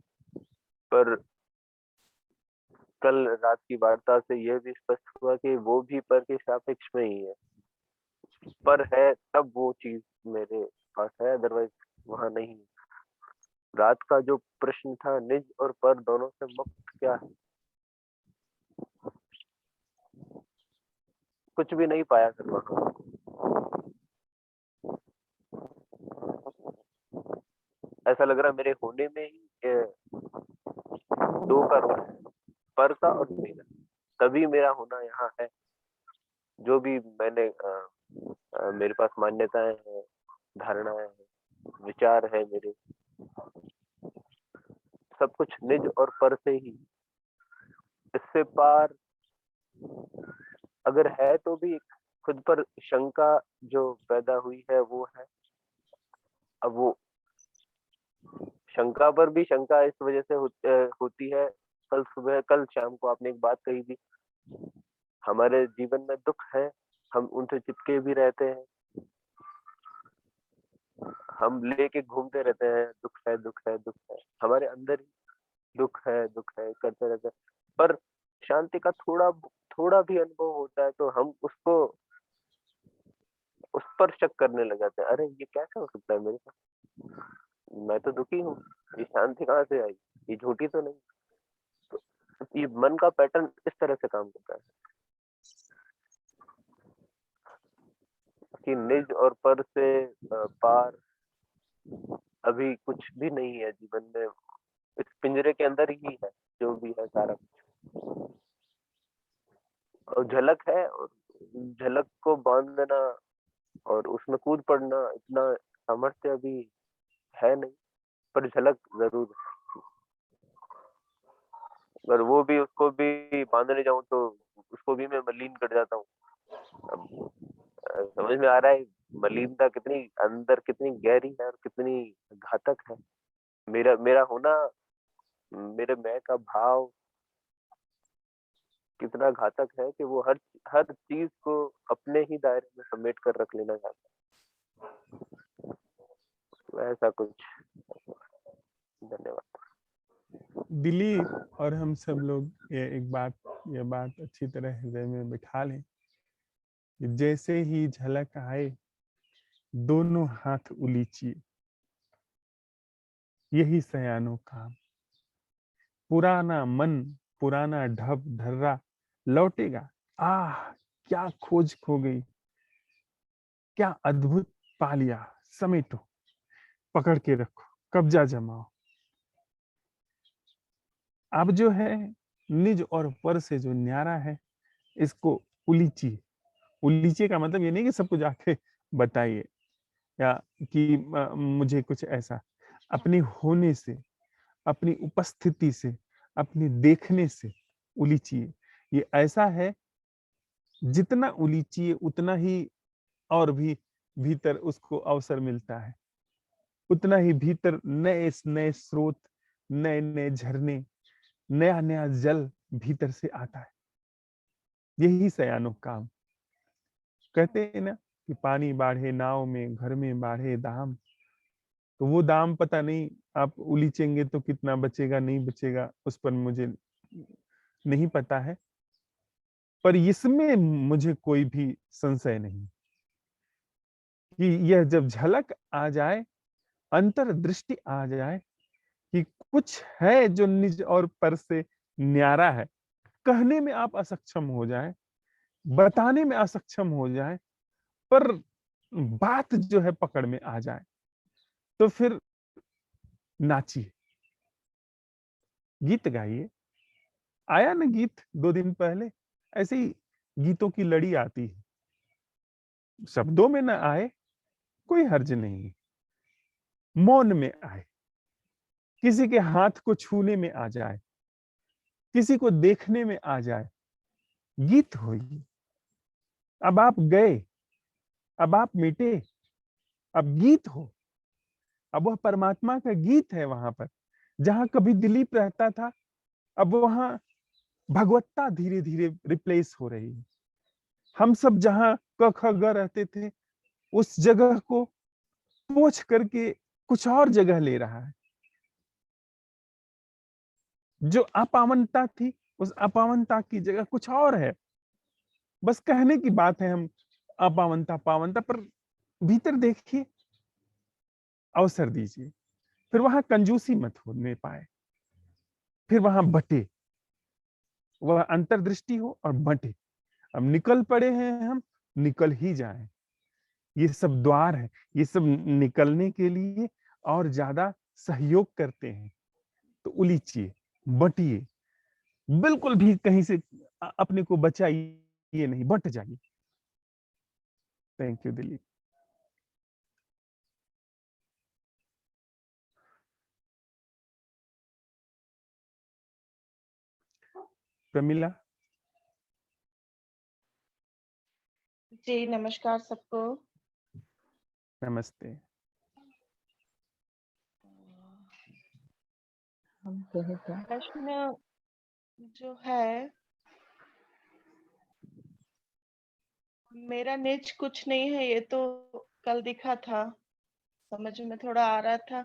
पर कल रात की वार्ता से यह भी स्पष्ट हुआ कि वो भी पर के सापेक्ष में ही है। पर है तब वो चीज मेरे पास है, अदरवाइज वहां नहीं। रात का जो प्रश्न था निज और पर दोनों से मुक्त क्या है, कुछ भी नहीं पाया सर वहां। ऐसा लग रहा मेरे होने में ही दो का रोल है, पर का और मेरा, तभी मेरा होना यहाँ है। जो भी मैंने मेरे पास मान्यताएं हैं, धारणाएं हैं, विचार है मेरे, सब कुछ निज और पर से ही। इससे पार अगर है तो भी खुद पर शंका जो पैदा हुई है वो है। अब वो शंका पर भी शंका इस वजह से होती है। कल शाम को आपने एक बात कही थी, हमारे जीवन में दुख है, हम उनसे चिपके भी रहते हैं, हम लेके घूमते रहते हैं, दुख है दुख है दुख है, हमारे अंदर ही दुख है करते रहते हैं। पर शांति का थोड़ा भी अनुभव होता है तो हम उसको उस पर शक करने लग जाते हैं। अरे ये कैसे हो सकता है मेरे साथ, मैं तो दुखी हूँ, ये शांति कहाँ से आई, ये झूठी तो नहीं। तो ये मन का पैटर्न इस तरह से काम करता है कि निज और पर से पार अभी कुछ भी नहीं है जीवन में। इस पिंजरे के अंदर ही है जो भी है सारा कुछ, और झलक है, और झलक को बांधना और उसमें कूद पड़ना इतना सामर्थ्य अभी है नहीं, पर झलक जरूर है। अगर वो भी उसको भी बांधने जाऊं तो उसको भी मैं मलिन कर जाता हूँ। अब समझ में आ रहा है मलिनता कितनी अंदर कितनी गहरी है और कितनी घातक है। मेरा होना, मेरे मैं का भाव कितना घातक है कि वो हर चीज को अपने ही दायरे में समेट कर रख लेना चाहता है। तो ऐसा कुछ। धन्यवाद। दिलीप और हम सब लोग ये बात अच्छी तरह हृदय में बिठा लें कि जैसे ही झलक आए दोनों हाथ उलीचिए, यही सयानो काम। पुराना मन, पुराना ढब ढर्रा लौटेगा। आह क्या खोज खो गई, क्या अद्भुत पा लिया। समेटो, पकड़ के रखो, कब्जा जमाओ। अब जो है निज और पर से जो न्यारा है, इसको उलीचिए, उलीचिए का मतलब ये नहीं कि सबको जाके बताइए या कि मुझे कुछ ऐसा, अपनी होने से, अपनी उपस्थिति से, अपने देखने से उलीचिए। ये ऐसा है, जितना उलीचिए उतना ही और भी भीतर उसको अवसर मिलता है, उतना ही भीतर नए नए स्रोत, नए नए झरने, नया नया जल भीतर से आता है। यही सयानो काम। कहते हैं ना कि पानी बाढ़े नाव में, घर में बाढ़े दाम। तो वो दाम पता नहीं, आप उलीचेंगे तो कितना बचेगा नहीं बचेगा, उस पर मुझे नहीं पता है। पर इसमें मुझे कोई भी संशय नहीं कि यह जब झलक आ जाए, अंतर्दृष्टि आ जाए कि कुछ है जो निज और पर से न्यारा है, कहने में आप असक्षम हो जाए, बताने में असक्षम हो जाए, पर बात जो है पकड़ में आ जाए, तो फिर नाचिए, गीत गाइए। आया ना गीत 2 दिन पहले, ऐसे ही गीतों की लड़ी आती है। शब्दों में ना आए कोई हर्ज नहीं, मौन में आए, किसी के हाथ को छूने में आ जाए, किसी को देखने में आ जाए, गीत होइए। अब आप गए, अब आप मिटे, अब गीत हो। अब वह परमात्मा का गीत है वहां पर, जहां कभी दिलीप रहता था, अब वहां भगवत्ता धीरे धीरे रिप्लेस हो रही है। हम सब जहां क ख ग रहते थे, उस जगह को पोंछ करके कुछ और जगह ले रहा है। जो अपावनता थी, उस अपावनता की जगह कुछ और है। बस कहने की बात है हम अपावनता पावनता, पर भीतर देखिए, अवसर दीजिए। फिर वहां कंजूसी मत होने पाए, फिर वहां बटे, वह अंतर्दृष्टि हो और बटे। अब निकल पड़े हैं हम, निकल ही जाएं। ये सब द्वार है, ये सब निकलने के लिए और ज्यादा सहयोग करते हैं। तो उलीचिए, बटिए, बिल्कुल भी कहीं से अपने को बचाइए नहीं, बट जाइए। Thank you Dilip. प्रमिला। जी नमस्कार सबको। नमस्ते। हम कहे क्या? प्रश्न जो है, मेरा निज कुछ नहीं है, ये तो कल दिखा था, समझ में थोड़ा आ रहा था,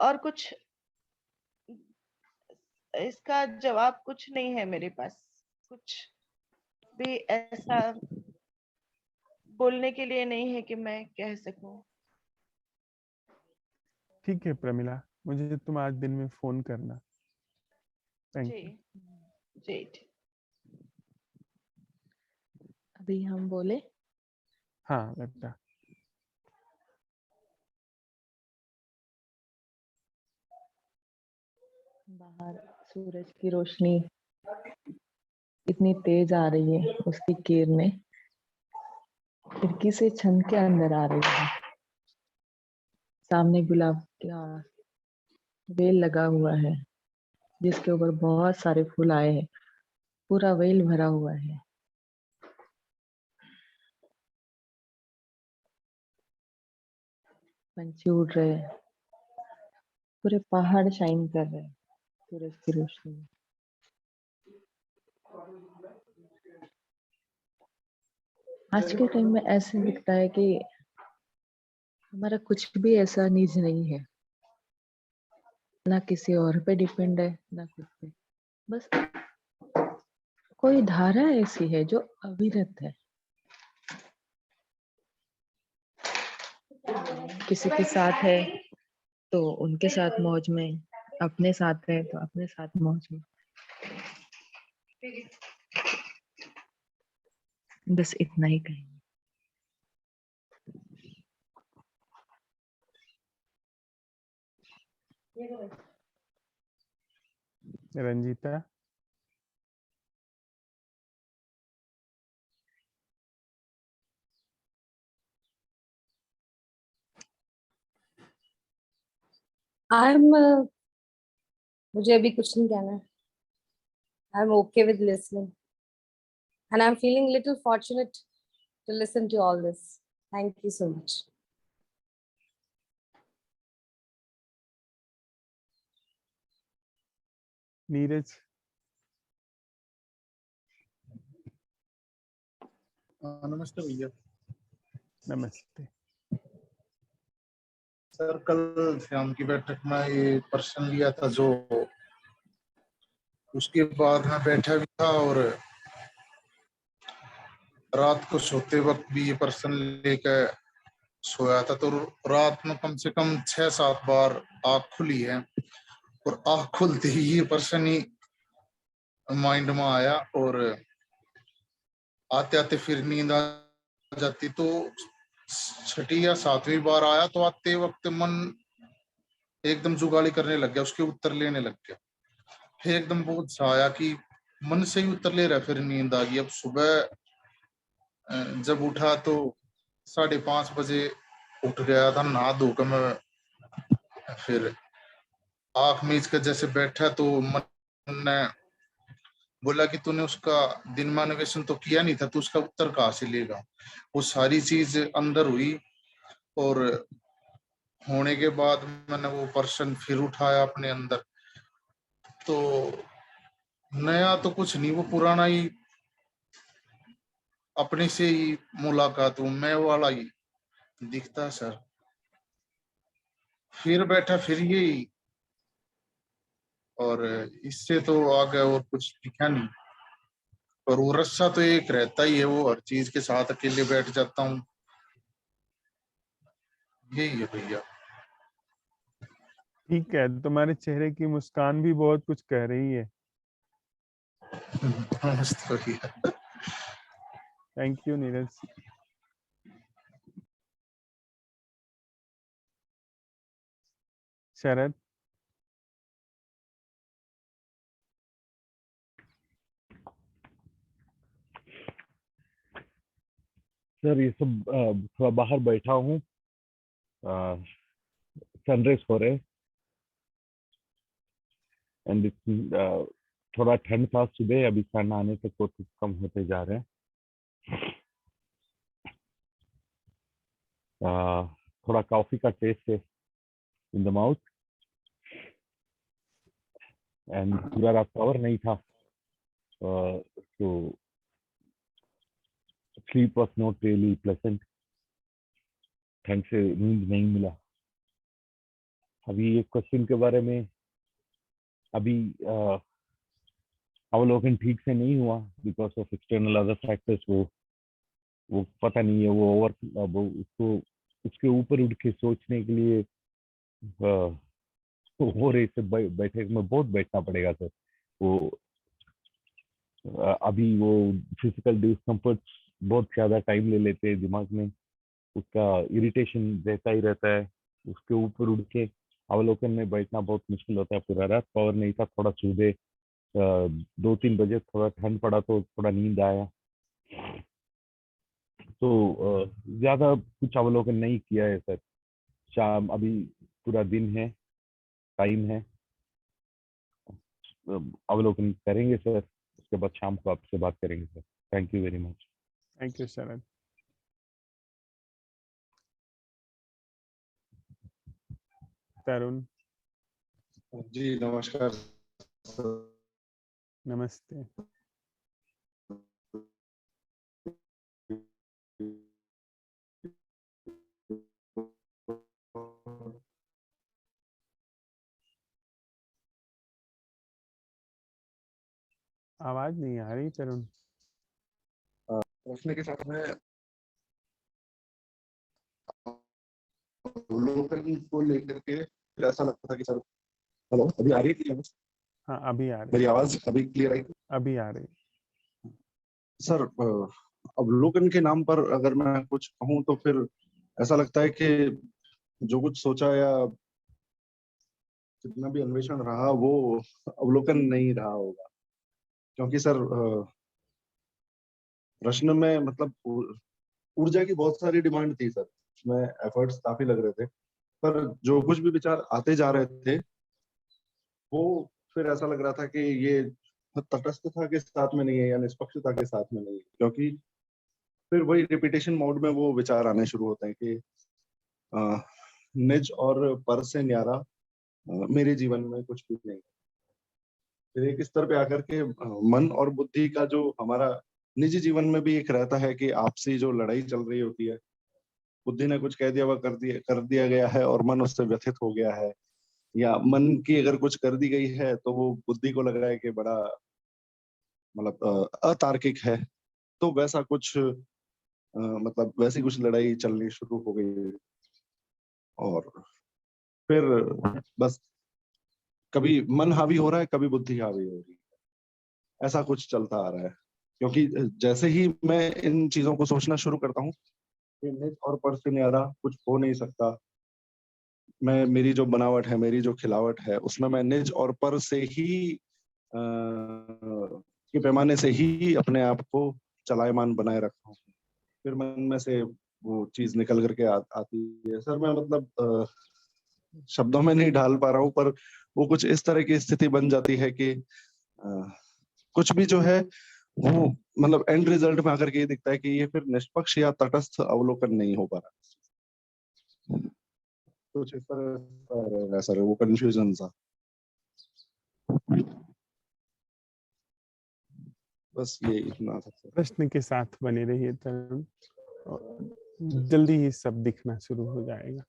और कुछ इसका जवाब कुछ नहीं है मेरे पास, कुछ भी ऐसा बोलने के लिए नहीं है कि मैं कह सकूं। ठीक है प्रमिला, मुझे तुम आज दिन में फोन करना। Thank ji you. जी ठीक। अभी हम बोले? हाँ लगता। बाहर सूरज की रोशनी इतनी तेज आ रही है, उसकी किरणें खिड़की से छन के अंदर आ रही है। सामने गुलाब का वेल लगा हुआ है, जिसके ऊपर बहुत सारे फूल आए हैं, पूरा वेल भरा हुआ है। पंछी उड़ रहे हैं, पूरे पहाड़ शाइन कर रहे हैं सूरज की रोशनी में। आज के टाइम में ऐसे दिखता है कि हमारा कुछ भी ऐसा निज नहीं है, ना किसी और पे डिपेंड है, ना खुद पे। बस कोई धारा ऐसी है जो अविरत है। किसी के साथ है तो उनके साथ मौज में, अपने साथ है तो अपने साथ मौज में। बस इतना ही कहेंगे। रंजीता। मुझे अभी कुछ नहीं कहना है. I am okay with listening and I am feeling little fortunate to listen to all this. Thank you so much. Neeraj, नमस्ते भैया. नमस्ते. सर कल शाम की बैठक में ये प्रश्न लिया था, जो उसके बाद मैं बैठा भी था और रात को सोते वक्त भी ये प्रश्न लेकर सोया था. तो रात में कम से कम 6-7 बार आँख खुली है और आँख खुलते ही ये प्रश्न ही माइंड में आया और आते आते फिर नींद आ जाती. तो 6ठी या 7वीं बार आया तो आते वक्त मन एकदम जुगाली करने लग गया, उसके उत्तर लेने लग गया. फिर एकदम बहुत सा आया कि मन से ही उत्तर ले रहा, फिर नींद आ गई. अब सुबह जब उठा तो 5:30 बजे उठ गया था. नहा धोकर मैं फिर आंख मीच कर जैसे बैठा तो मन ने बोला कि तूने उसका दिन में अन्वेषण तो किया नहीं था, तो उसका उत्तर कहाँ से लेगा. वो सारी चीज अंदर हुई और होने के बाद मैंने वो प्रश्न फिर उठाया अपने अंदर. तो नया तो कुछ नहीं, वो पुराना ही अपने से ही मुलाकात हूँ, मैं वाला ही दिखता है सर. फिर बैठा फिर यही, और इससे तो आगे और कुछ दिखा नहीं. और वो रस्सा तो एक रहता ही है, वो हर चीज के साथ अकेले बैठ जाता हूँ. यही है भैया. ठीक है, तुम्हारे चेहरे की मुस्कान भी बहुत कुछ कह रही है. नमस्ते भैया. Thank you Neeraj. Sharad, sir ये सब थोड़ा बाहर बैठा हूँ, सनराइज हो रहे एंड थोड़ा ठंड था सुबह, अभी सन आने तक वो कम होते जा रहे हैं. थोड़ा कॉफी का टेस्ट है इन द माउथ एंड पूरा रात पावर नहीं था, तो sleep was not really pleasant. ठंड से नींद नहीं मिला. अभी एक क्वेश्चन के बारे में अभी अवलोकन ठीक से नहीं हुआ because of external other factors. वो पता नहीं है, वो उसको उसके ऊपर उठ के सोचने के लिए हो रहे से बैठे में बहुत बैठना पड़ेगा सर. वो अभी वो फिजिकल डिस्कम्फर्ट बहुत ज़्यादा टाइम ले लेते हैं दिमाग में, उसका इरिटेशन रहता ही रहता है. उसके ऊपर उड़ के अवलोकन में बैठना बहुत मुश्किल होता है. पूरा रात पावर नहीं था, थोड़ा सुबह 2-3 बजे थोड़ा ठंड पड़ा तो थोड़ा नींद आया. तो ज़्यादा कुछ अवलोकन नहीं किया है सर. शाम अभी पूरा दिन है, टाइम है, अवलोकन करेंगे सर. उसके बाद शाम को आपसे बात करेंगे sir. Thank you very much. Thank you Sharad. Tarun, जी नमस्कार सर. नमस्ते. आवाज नहीं आ रही तरुण. प्रश्न के साथ में अवलोकन को लेकर के फिर ऐसा लगता था कि सर, हेलो अभी आ रही थी हाँ, अभी आ रही. मेरी आवाज? अभी क्लियर आई? अभी आ रही. सर अवलोकन के नाम पर अगर मैं कुछ कहूँ तो फिर ऐसा लगता है कि जो कुछ सोचा या जितना भी अन्वेषण रहा वो अवलोकन नहीं रहा होगा. क्योंकि सर प्रश्न में मतलब ऊर्जा की बहुत सारी डिमांड थी सर. उसमें एफर्ट्स काफी लग रहे थे पर जो कुछ भी विचार आते जा रहे थे वो फिर ऐसा लग रहा था कि ये तटस्थता के साथ में नहीं है या निष्पक्षता के साथ में नहीं है, क्योंकि फिर वही रिपीटेशन मोड में वो विचार आने शुरू होते हैं कि निज और पर से न्यारा मेरे जीवन में कुछ भी नहीं। फिर एक स्तर पे आकर के मन और बुद्धि का जो हमारा निजी जीवन में भी एक रहता है कि आपसी जो लड़ाई चल रही होती है, बुद्धि ने कुछ कह दिया वह कर दिया गया है और मन उससे व्यथित हो गया है, या मन की अगर कुछ कर दी गई है तो वो बुद्धि को लग रहा है कि बड़ा मतलब अतार्किक है। तो वैसा कुछ मतलब वैसी कुछ लड़ाई चलनी शुरू हो गई और फिर बस कभी मन हावी हो रहा है, कभी बुद्धि हावी हो रही है, ऐसा कुछ चलता आ रहा है। क्योंकि जैसे ही मैं इन चीजों को सोचना शुरू करता हूँ कि निज और पर से न्यारा कुछ हो नहीं सकता, मैं मेरी जो बनावट है, मेरी जो खिलावट है, उसमें मैं निज और पर से ही के पैमाने से ही अपने आप को चलायमान बनाए रखा हूँ। फिर मन में से वो चीज निकल करके आती है। सर मैं मतलब शब्दों में नहीं ढाल पा रहा हूँ, पर वो कुछ इस तरह की स्थिति बन जाती है कि कुछ भी जो है वो मतलब एंड रिजल्ट में आकर के ये दिखता है कि ये फिर निष्पक्ष या तटस्थ अवलोकन नहीं हो पा रहा। कुछ इस तरह सर वो कंफ्यूजन सा। बस ये इतना था सर। प्रश्न के साथ बने रहिए तरुण, और जल्दी ही सब दिखना शुरू हो जाएगा।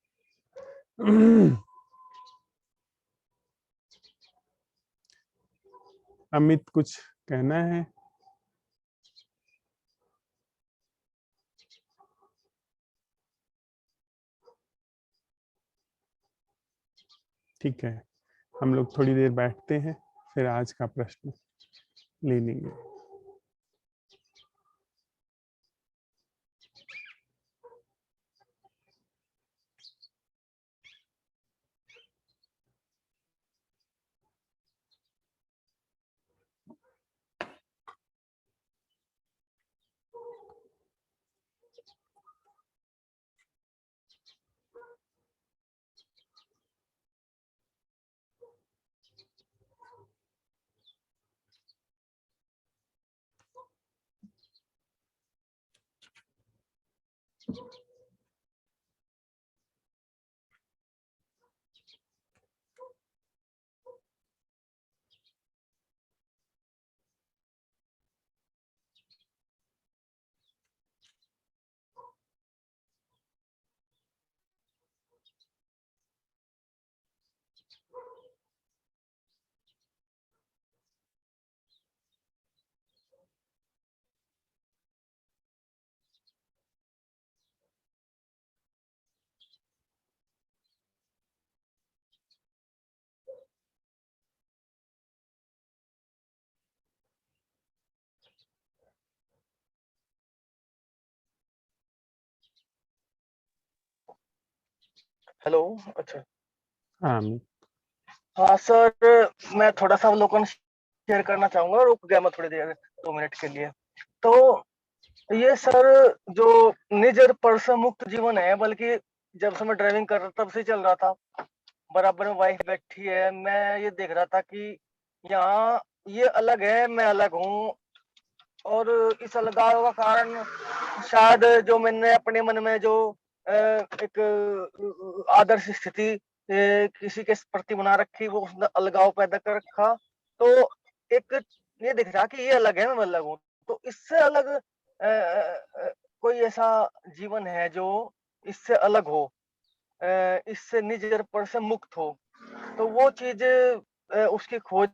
अमित कुछ कहना है? ठीक है, हम लोग थोड़ी देर बैठते हैं, फिर आज का प्रश्न ले लेंगे। हेलो। अच्छा हाँ अमित। हाँ सर, मैं थोड़ा सा अवलोकन शेयर करना चाहूंगा, रुक गया मैं थोड़ी देर 2 मिनट के लिए। तो ये सर जो निज और पर से मुक्त जीवन है, बल्कि जब से मैं ड्राइविंग कर रहा तब से चल रहा था, बराबर में वाइफ बैठी है, मैं ये देख रहा था कि यहाँ ये अलग है, मैं अलग हूँ, और इस अलगाव का कारण शायद जो मैंने अपने मन में जो एक आदर्श स्थिति किसी के प्रति बना रखी, वो उसने अलगाव पैदा कर रखा। तो एक ये दिख रहा कि ये अलग है, मैं अलग हूँ। तो इससे अलग कोई ऐसा जीवन है जो इससे अलग हो, इससे निज पर से मुक्त हो, तो वो चीज उसकी खोज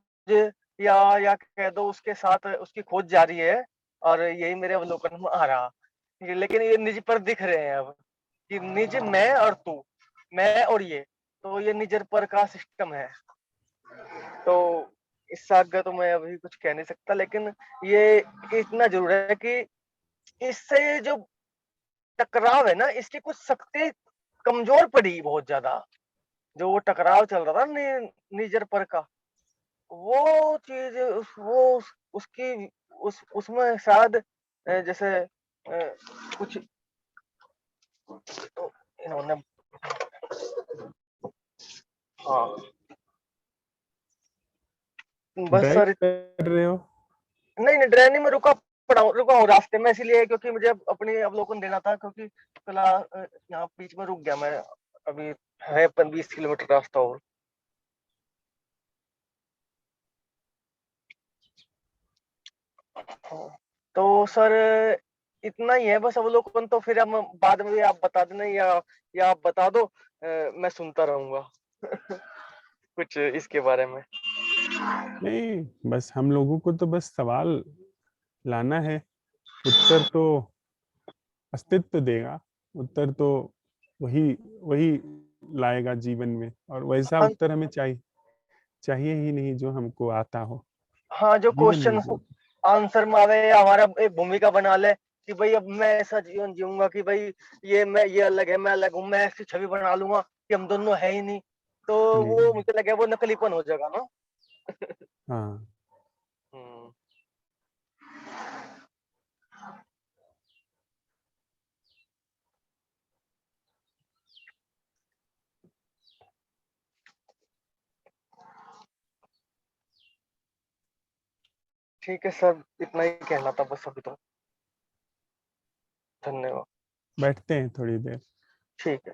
या कह दो उसके साथ उसकी खोज जारी है, और यही मेरे अवलोकन में आ रहा। लेकिन ये निज पर दिख रहे हैं अब कि निज मैं और तू, मैं और ये, तो ये निज पर का सिस्टम है। तो इससे आगे तो मैं अभी कुछ कह नहीं सकता, लेकिन ये इतना जरूर है कि इससे जो टकराव है ना, इसकी कुछ शक्ति कमजोर पड़ी बहुत ज्यादा। जो वो टकराव चल रहा था निजर पर का, वो चीज उसकी उसमें शायद जैसे कुछ इन्होंने हाँ बस ड्राइव सर, कर रहे हो? नहीं नहीं ड्राइविंग में रुका हूँ रास्ते में, इसलिए क्योंकि मुझे अपनी अवलोकन देना था, क्योंकि फिलहाल यहाँ बीच में रुक गया मैं। अभी है 20 किलोमीटर रास्ता और। हाँ, तो सर इतना ही है बस अवलोकन, तो फिर हम बाद में भी आप बता देना, या आप बता दो, मैं सुनता रहूंगा कुछ इसके बारे में। नहीं, बस हम लोगों को तो बस सवाल लाना है, उत्तर तो अस्तित्व देगा। उत्तर तो वही वही लाएगा जीवन में, और वैसा हाँ, उत्तर हमें चाहिए ही नहीं जो हमको आता हो। हाँ जो जीवन क्वेश्चन में जो आंसर में आवे, या हमारा एक भूमिका बना ले कि भाई अब मैं ऐसा जीवन जीऊंगा कि भाई ये अलग है, मैं अलग हूँ, मैं ऐसी छवि बना लूंगा कि हम दोनों है ही नहीं, तो वो नहीं। मुझे लगे वो नकलीपन हो जाएगा ना। हाँ, हम्म, ठीक है सर, इतना ही कहना था बस अभी तो। धन्यवाद। बैठते हैं थोड़ी देर। ठीक है।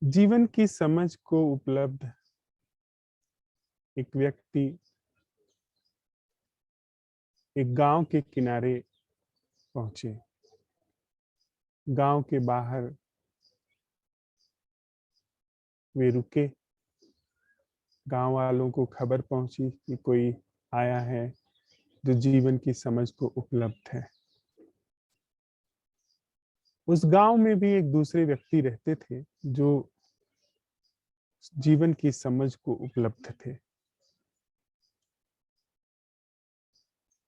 जीवन की समझ को उपलब्ध एक व्यक्ति एक गांव के किनारे पहुंचे। गांव के बाहर वे रुके। गांव वालों को खबर पहुंची कि कोई आया है जो जीवन की समझ को उपलब्ध है। उस गांव में भी एक दूसरे व्यक्ति रहते थे जो जीवन की समझ को उपलब्ध थे।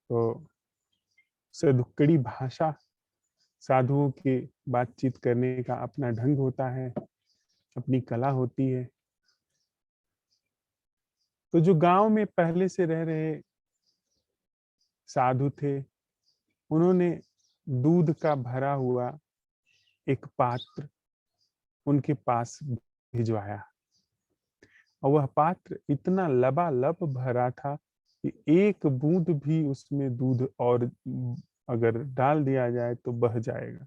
तो सदुक्कड़ी भाषा, साधुओं के बातचीत करने का अपना ढंग होता है, अपनी कला होती है। तो जो गांव में पहले से रह रहे साधु थे, उन्होंने दूध का भरा हुआ एक पात्र उनके पास भिजवाया, और वह पात्र इतना लबालब भरा था कि एक बूंद भी उसमें दूध और अगर डाल दिया जाए तो बह जाएगा।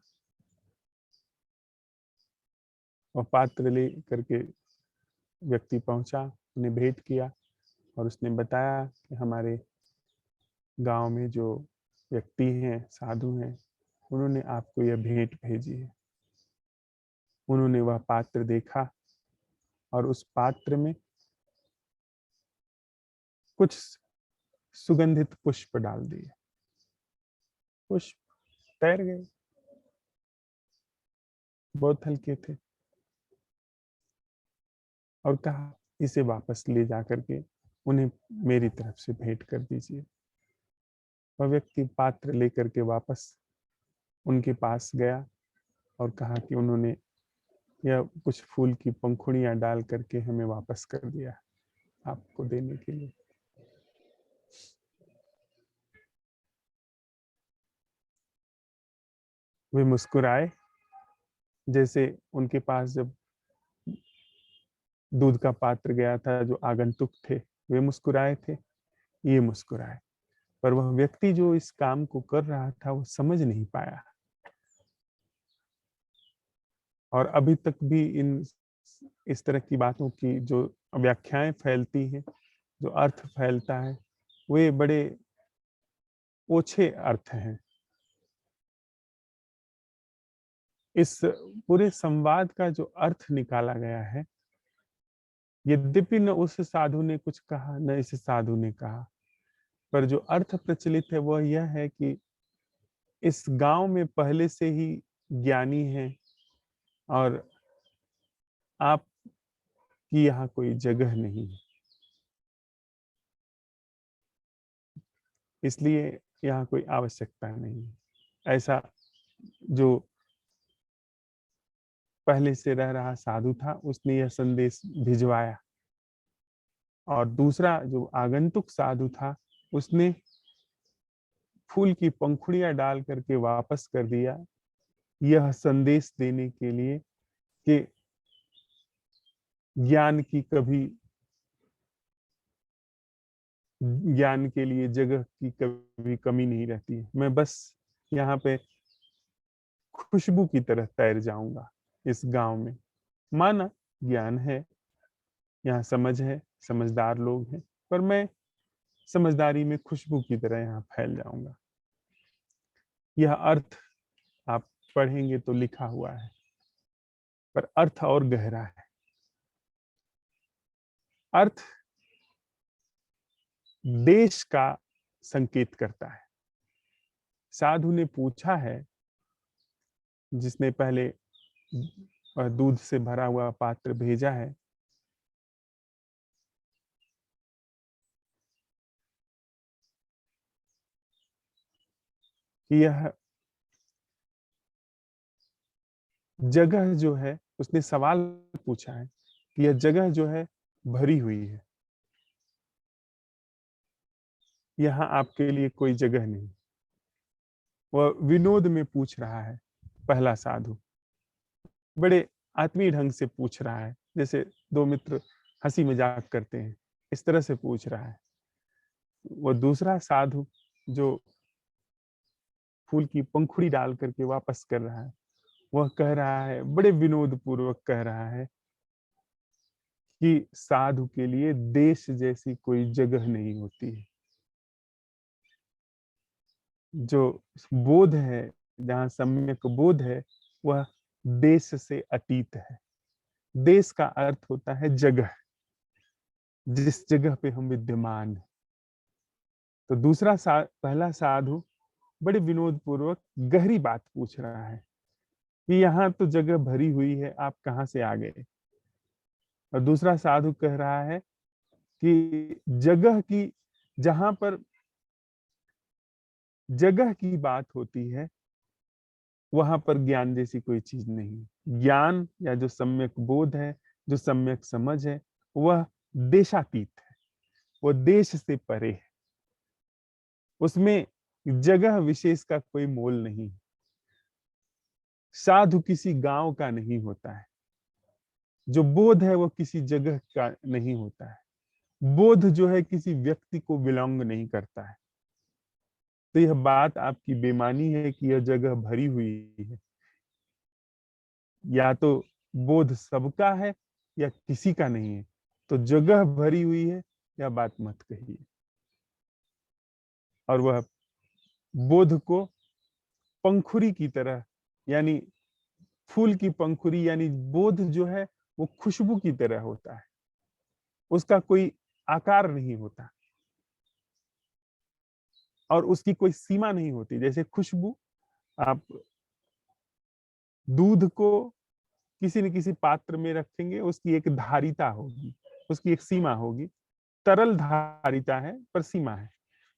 वह पात्र ले करके व्यक्ति पहुंचा, उन्हें भेंट किया। और उसने बताया कि हमारे गांव में जो व्यक्ति हैं, साधु हैं, उन्होंने आपको यह भेंट भेजी है। उन्होंने वह पात्र देखा और उस पात्र में कुछ सुगंधित पुष्प डाल दिए। पुष्प तैर गए, बहुत हल्के थे, और कहा इसे वापस ले जाकर के उन्हें मेरी तरफ से भेंट कर दीजिए। वह व्यक्ति पात्र लेकर के वापस उनके पास गया और कहा कि उन्होंने यह कुछ फूल की पंखुड़ियां डाल करके हमें वापस कर दिया आपको देने के लिए। वे मुस्कुराए, जैसे उनके पास जब दूध का पात्र गया था जो आगंतुक थे, वे मुस्कुराए थे, ये मुस्कुराए। पर वह व्यक्ति जो इस काम को कर रहा था वो समझ नहीं पाया, और अभी तक भी इस तरह की बातों की जो व्याख्याएं फैलती हैं, जो अर्थ फैलता है, वे बड़े ओछे अर्थ हैं। इस पूरे संवाद का जो अर्थ निकाला गया है, यद्यपि न उस साधु ने कुछ कहा न इस साधु ने कहा, पर जो अर्थ प्रचलित है वह यह है कि इस गांव में पहले से ही ज्ञानी हैं और आपकी यहाँ कोई जगह नहीं है, इसलिए यहाँ कोई आवश्यकता नहीं है। ऐसा जो पहले से रह रहा साधु था उसने यह संदेश भिजवाया, और दूसरा जो आगंतुक साधु था उसने फूल की पंखुड़ियां डाल करके वापस कर दिया, यह संदेश देने के लिए कि ज्ञान के लिए जगह की कभी कमी नहीं रहती है। मैं बस यहाँ पे खुशबू की तरह तैर जाऊंगा इस गांव में। माना ज्ञान है, यहाँ समझ है, समझदार लोग हैं, पर मैं समझदारी में खुशबू की तरह यहाँ फैल जाऊंगा। यह अर्थ आप पढ़ेंगे तो लिखा हुआ है, पर अर्थ और गहरा है। अर्थ देश का संकेत करता है। साधु ने पूछा है, जिसने पहले दूध से भरा हुआ पात्र भेजा है, कि यह जगह जो है, उसने सवाल पूछा है कि यह जगह जो है भरी हुई है, यहाँ आपके लिए कोई जगह नहीं। वह विनोद में पूछ रहा है। पहला साधु बड़े आत्मीय ढंग से पूछ रहा है, जैसे दो मित्र हंसी मजाक करते हैं, इस तरह से पूछ रहा है। वो दूसरा साधु जो फूल की पंखुड़ी डाल करके वापस कर रहा है, वह कह रहा है, बड़े विनोद पूर्वक कह रहा है कि साधु के लिए देश जैसी कोई जगह नहीं होती है। जो बोध है, जहाँ सम्यक बोध है, वह देश से अतीत है। देश का अर्थ होता है जगह, जिस जगह पे हम विद्यमान हैं। तो पहला साधु बड़े विनोद पूर्वक गहरी बात पूछ रहा है कि यहाँ तो जगह भरी हुई है, आप कहाँ से आ गए। और दूसरा साधु कह रहा है कि जहां पर जगह की बात होती है, वहां पर ज्ञान जैसी कोई चीज नहीं। ज्ञान या जो सम्यक बोध है, जो सम्यक समझ है, वह देशातीत है, वो देश से परे है। उसमें जगह विशेष का कोई मोल नहीं। साधु किसी गांव का नहीं होता है, जो बोध है वो किसी जगह का नहीं होता है। बोध जो है किसी व्यक्ति को बिलोंग नहीं करता है। तो यह बात आपकी बेमानी है कि यह जगह भरी हुई है। या तो बोध सबका है या किसी का नहीं है। तो जगह भरी हुई है, यह बात मत कहिए। और वह बोध को पंखुरी की तरह, यानी फूल की पंखुरी, यानी बोध जो है वो खुशबू की तरह होता है, उसका कोई आकार नहीं होता और उसकी कोई सीमा नहीं होती। जैसे खुशबू, आप दूध को किसी न किसी पात्र में रखेंगे, उसकी एक धारिता होगी, उसकी एक सीमा होगी। तरल धारिता है पर सीमा है,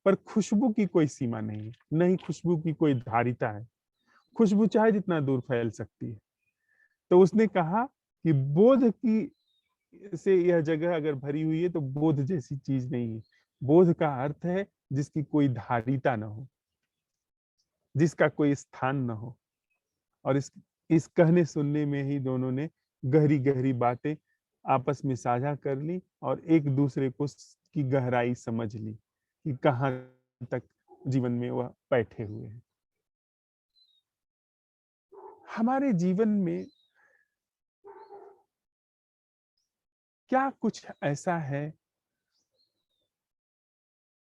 पर खुशबू की कोई सीमा नहीं है, नहीं खुशबू की कोई धारिता है। खुशबू चाहे जितना दूर फैल सकती है। तो उसने कहा कि बोध की से यह जगह अगर भरी हुई है तो बोध जैसी चीज नहीं है। बोध का अर्थ है जिसकी कोई धारिता न हो, जिसका कोई स्थान न हो। और इस कहने सुनने में ही दोनों ने गहरी गहरी बातें आपस में साझा कर ली और एक दूसरे को की गहराई समझ ली कि कहाँ तक जीवन में वह बैठे हुए हैं। हमारे जीवन में क्या कुछ ऐसा है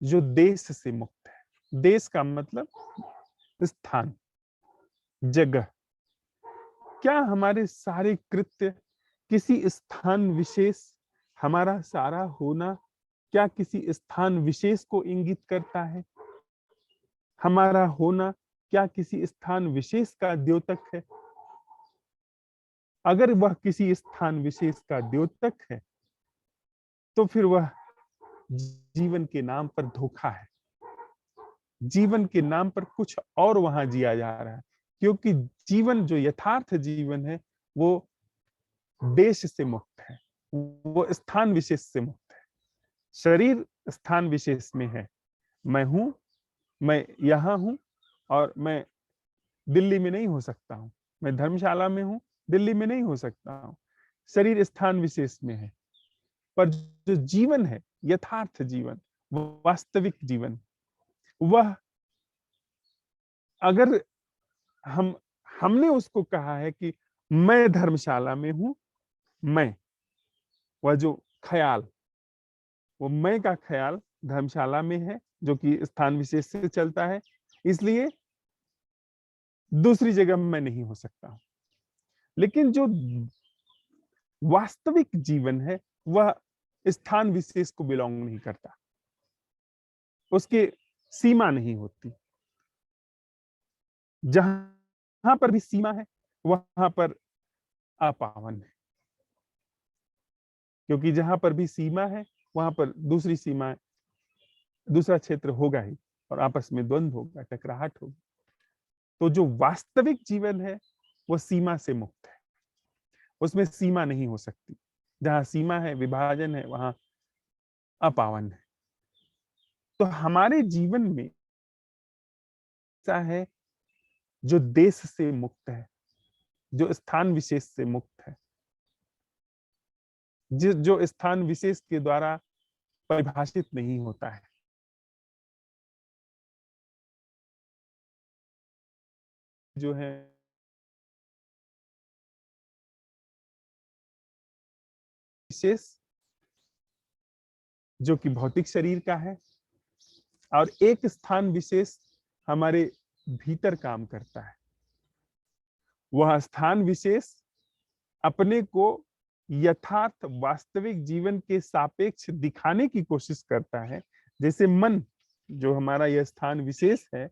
जो देश से मुक्त है? देश का मतलब स्थान, जगह। क्या हमारे सारे कृत्य किसी स्थान विशेष, हमारा सारा होना क्या किसी स्थान विशेष को इंगित करता है? हमारा होना क्या किसी स्थान विशेष का द्योतक है? अगर वह किसी स्थान विशेष का द्योतक है तो फिर वह जीवन के नाम पर धोखा है। जीवन के नाम पर कुछ और वहां जिया जा रहा है, क्योंकि जीवन जो यथार्थ जीवन है वो देश से मुक्त है, वो स्थान विशेष से मुक्त है। शरीर स्थान विशेष में है। मैं हूं, मैं यहां हूं और मैं दिल्ली में नहीं हो सकता हूं, मैं धर्मशाला में हूं, दिल्ली में नहीं हो सकता हूं। शरीर स्थान विशेष में है, पर जो जीवन है, यथार्थ जीवन, वास्तविक जीवन, वह अगर हमने उसको कहा है कि मैं धर्मशाला में हूं, मैं, वह जो ख्याल, वो मैं का ख्याल धर्मशाला में है जो कि स्थान विशेष से चलता है, इसलिए दूसरी जगह मैं नहीं हो सकता हूं। लेकिन जो वास्तविक जीवन है वह स्थान विशेष को बिलोंग नहीं करता, उसकी सीमा नहीं होती। जहां पर भी सीमा है वहां पर अपावन है, क्योंकि जहां पर भी सीमा है वहां पर दूसरी सीमा, दूसरा क्षेत्र होगा ही और आपस में द्वंद्व होगा, टकराहट होगी। तो जो वास्तविक जीवन है वो सीमा से मुक्त है, उसमें सीमा नहीं हो सकती। जहां सीमा है, विभाजन है, वहां अपावन है। तो हमारे जीवन में ऐसा है जो देश से मुक्त है, जो स्थान विशेष से मुक्त है, जो स्थान विशेष के द्वारा परिभाषित नहीं होता है। जो है विशेष, जो कि भौतिक शरीर का है, और एक स्थान विशेष हमारे भीतर काम करता है। वह स्थान विशेष अपने को यथार्थ वास्तविक जीवन के सापेक्ष दिखाने की कोशिश करता है। जैसे मन, जो हमारा यह स्थान विशेष है,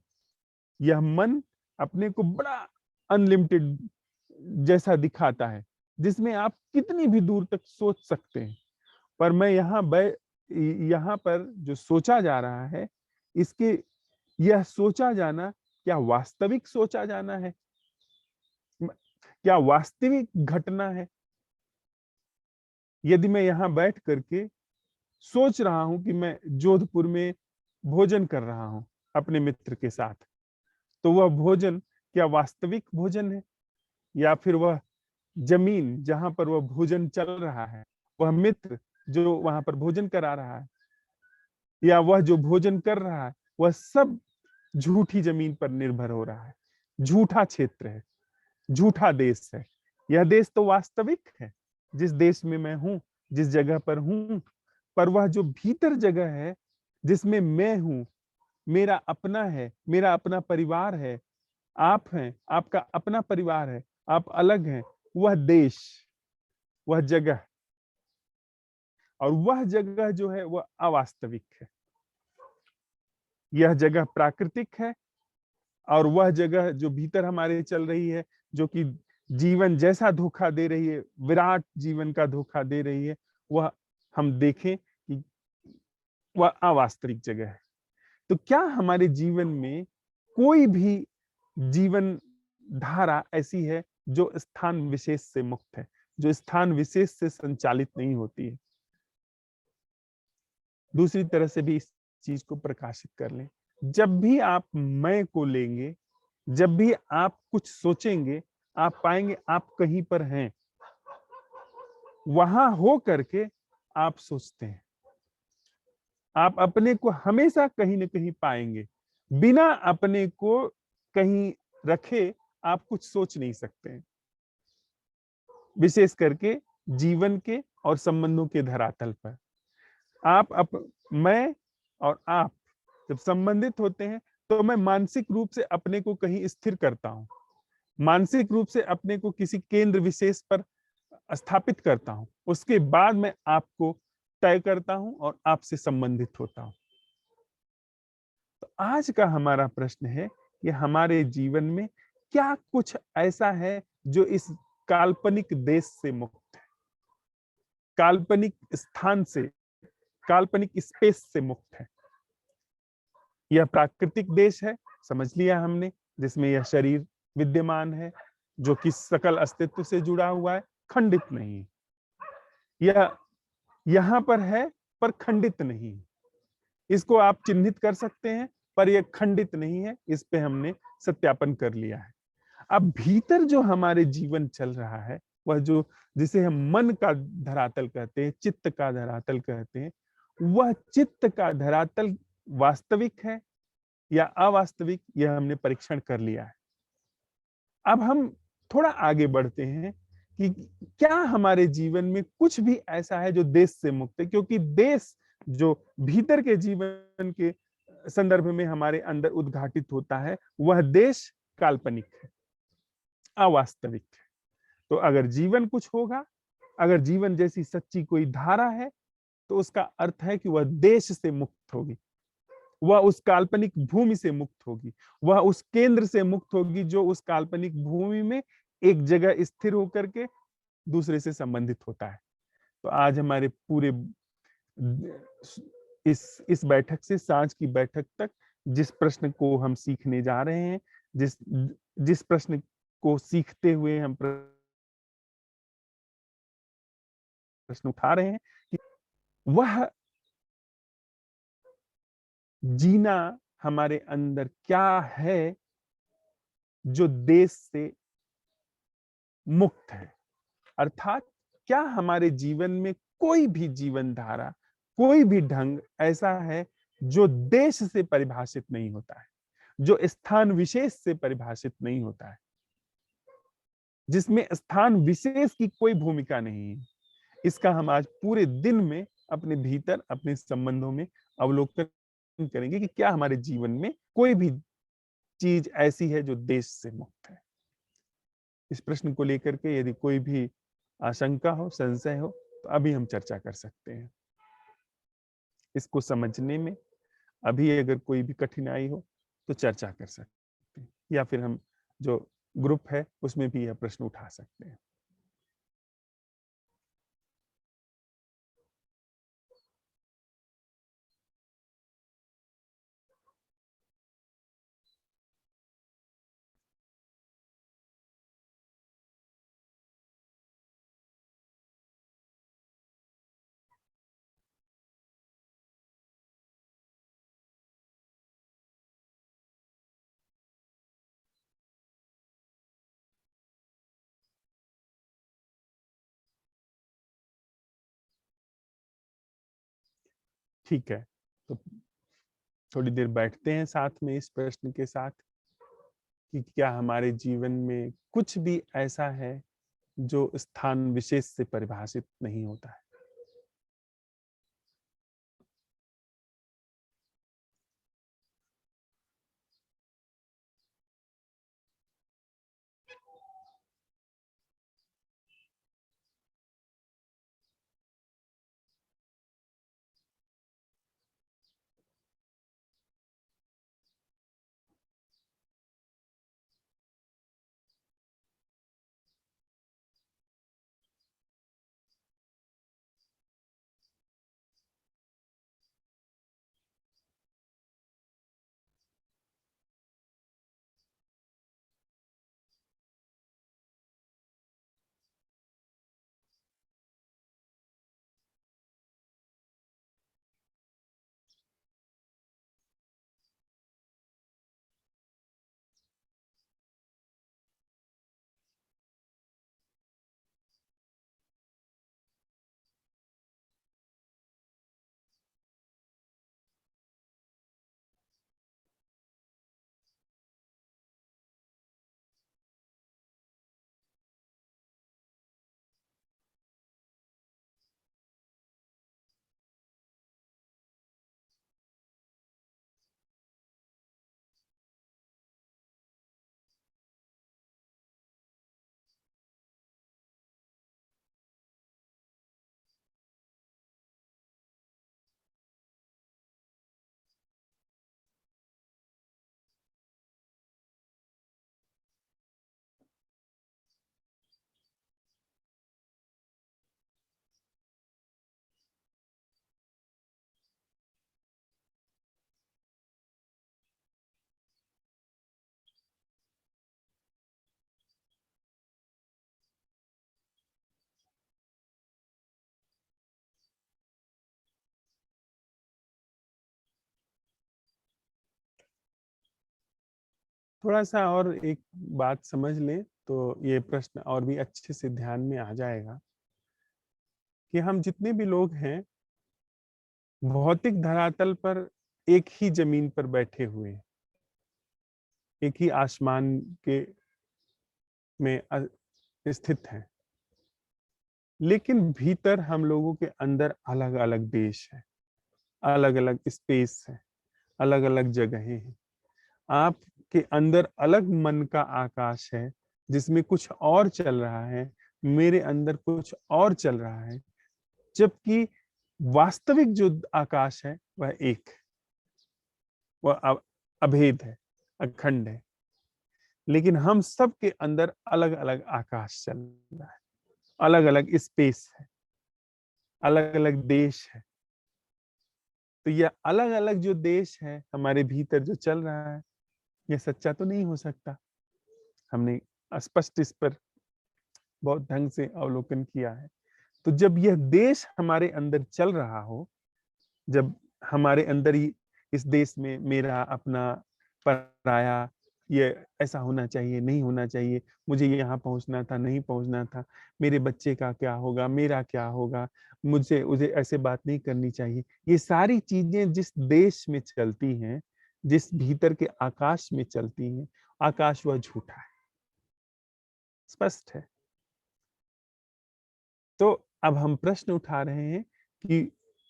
यह मन अपने को बड़ा अनलिमिटेड जैसा दिखाता है, जिसमें आप कितनी भी दूर तक सोच सकते हैं। पर मैं यहाँ पर जो सोचा जा रहा है, इसके यह सोचा जाना क्या वास्तविक सोचा जाना है? क्या वास्तविक घटना है? यदि मैं यहाँ बैठ करके सोच रहा हूं कि मैं जोधपुर में भोजन कर रहा हूं अपने मित्र के साथ, तो वह भोजन क्या वास्तविक भोजन है? या फिर वह जमीन जहां पर वह भोजन चल रहा है, वह मित्र जो वहां पर भोजन करा रहा है, या वह जो भोजन कर रहा है, वह सब झूठी जमीन पर निर्भर हो रहा है, झूठा क्षेत्र है, झूठा देश है। यह देश तो वास्तविक है, जिस देश में मैं हूं, जिस जगह पर हूं, पर वह जो भीतर जगह है जिसमें मैं हूं, मेरा अपना है, मेरा अपना परिवार है, आप हैं, आपका अपना परिवार है, आप अलग हैं, वह देश, वह जगह, और वह जगह जो है वह अवास्तविक है। यह जगह प्राकृतिक है, और वह जगह जो भीतर हमारे चल रही है, जो कि जीवन जैसा धोखा दे रही है, विराट जीवन का धोखा दे रही है, वह हम देखें कि वह अवास्तविक जगह है। तो क्या हमारे जीवन में कोई भी जीवन धारा ऐसी है जो स्थान विशेष से मुक्त है, जो स्थान विशेष से संचालित नहीं होती है? दूसरी तरह से भी इस चीज को प्रकाशित कर लें, जब भी आप मैं को लेंगे, जब भी आप कुछ सोचेंगे, आप पाएंगे आप कहीं पर हैं, वहां हो करके आप सोचते हैं। आप अपने को हमेशा कहीं ना कहीं पाएंगे, बिना अपने को कहीं रखे आप कुछ सोच नहीं सकते हैं, विशेष करके जीवन के और संबंधों के धरातल पर। मैं और आप जब संबंधित होते हैं तो मैं मानसिक रूप से अपने को कहीं स्थिर करता हूं, मानसिक रूप से अपने को किसी केंद्र विशेष पर स्थापित करता हूं, उसके बाद मैं आपको तय करता हूं और आपसे संबंधित होता हूं। तो आज का हमारा प्रश्न है कि हमारे जीवन में क्या कुछ ऐसा है जो इस काल्पनिक देश से मुक्त है, काल्पनिक स्थान से, काल्पनिक स्पेस से मुक्त है। यह प्राकृतिक देश है, समझ लिया हमने, जिसमें यह शरीर विद्यमान है, जो कि सकल अस्तित्व से जुड़ा हुआ है, खंडित नहीं है। यह यहां पर है पर खंडित नहीं है। इसको आप चिन्हित कर सकते हैं, पर यह खंडित नहीं है, इस पे हमने सत्यापन कर लिया है। अब भीतर जो हमारे जीवन चल रहा है, वह जो जिसे हम मन का धरातल कहते हैं, चित्त का धरातल कहते हैं, वह चित्त का धरातल वास्तविक है या अवास्तविक, यह हमने परीक्षण कर लिया है। अब हम थोड़ा आगे बढ़ते हैं कि क्या हमारे जीवन में कुछ भी ऐसा है जो देश से मुक्त है, क्योंकि देश जो भीतर के जीवन के संदर्भ में हमारे अंदर उद्घाटित होता है, वह देश काल्पनिक है, अवास्तविक है। तो अगर जीवन कुछ होगा, अगर जीवन जैसी सच्ची कोई धारा है, तो उसका अर्थ है कि वह देश से मुक्त होगी, वह उस काल्पनिक भूमि से मुक्त होगी, वह उस केंद्र से मुक्त होगी जो उस काल्पनिक भूमि में एक जगह स्थिर होकर के दूसरे से संबंधित होता है। तो आज हमारे पूरे इस बैठक से सांझ की बैठक तक जिस प्रश्न को हम सीखने जा रहे हैं, जिस प्रश्न को सीखते हुए हम प्रश्न उठा रहे हैं कि वह जीना हमारे अंदर क्या है जो देश से मुक्त है, अर्थात क्या हमारे जीवन में कोई भी जीवन धारा, कोई भी ढंग ऐसा है जो देश से परिभाषित नहीं होता है, जो स्थान विशेष से परिभाषित नहीं होता है, जिसमें स्थान विशेष की कोई भूमिका नहीं है। इसका हम आज पूरे दिन में अपने भीतर, अपने संबंधों में अवलोकन करेंगे कि क्या हमारे जीवन में कोई भी चीज ऐसी है जो देश से मुक्त है। इस प्रश्न को लेकर के यदि कोई भी आशंका हो, संशय हो, तो अभी हम चर्चा कर सकते हैं। इसको समझने में अभी अगर कोई भी कठिनाई हो तो चर्चा कर सकते हैं, या फिर हम जो ग्रुप है उसमें भी यह प्रश्न उठा सकते हैं। ठीक है, तो थोड़ी देर बैठते हैं साथ में इस प्रश्न के साथ कि क्या हमारे जीवन में कुछ भी ऐसा है जो स्थान विशेष से परिभाषित नहीं होता है। थोड़ा सा और एक बात समझ लें तो ये प्रश्न और भी अच्छे से ध्यान में आ जाएगा कि हम जितने भी लोग हैं भौतिक धरातल पर एक ही जमीन पर बैठे हुए हैं, एक ही आसमान के में स्थित हैं, लेकिन भीतर हम लोगों के अंदर अलग अलग देश है, अलग अलग स्पेस है, अलग अलग जगहें हैं। आपके अंदर अलग मन का आकाश है जिसमें कुछ और चल रहा है, मेरे अंदर कुछ और चल रहा है, जबकि वास्तविक जो आकाश है वह एक, वह अभेद है, अखंड है। लेकिन हम सब के अंदर अलग अलग आकाश चल रहा है, अलग अलग स्पेस है, अलग अलग देश है। तो यह अलग अलग जो देश है हमारे भीतर जो चल रहा है, यह सच्चा तो नहीं हो सकता। हमने स्पष्ट इस पर बहुत ढंग से अवलोकन किया है। तो जब यह देश हमारे अंदर चल रहा हो, जब हमारे अंदर ही इस देश में मेरा अपना पराया, ये ऐसा होना चाहिए, नहीं होना चाहिए, मुझे यहाँ पहुंचना था, नहीं पहुंचना था, मेरे बच्चे का क्या होगा, मेरा क्या होगा, मुझे ऐसे बात नहीं करनी चाहिए, ये सारी चीजें जिस देश में चलती हैं, जिस भीतर के आकाश में चलती हैं, आकाश वह झूठा है, स्पष्ट है। तो अब हम प्रश्न उठा रहे हैं कि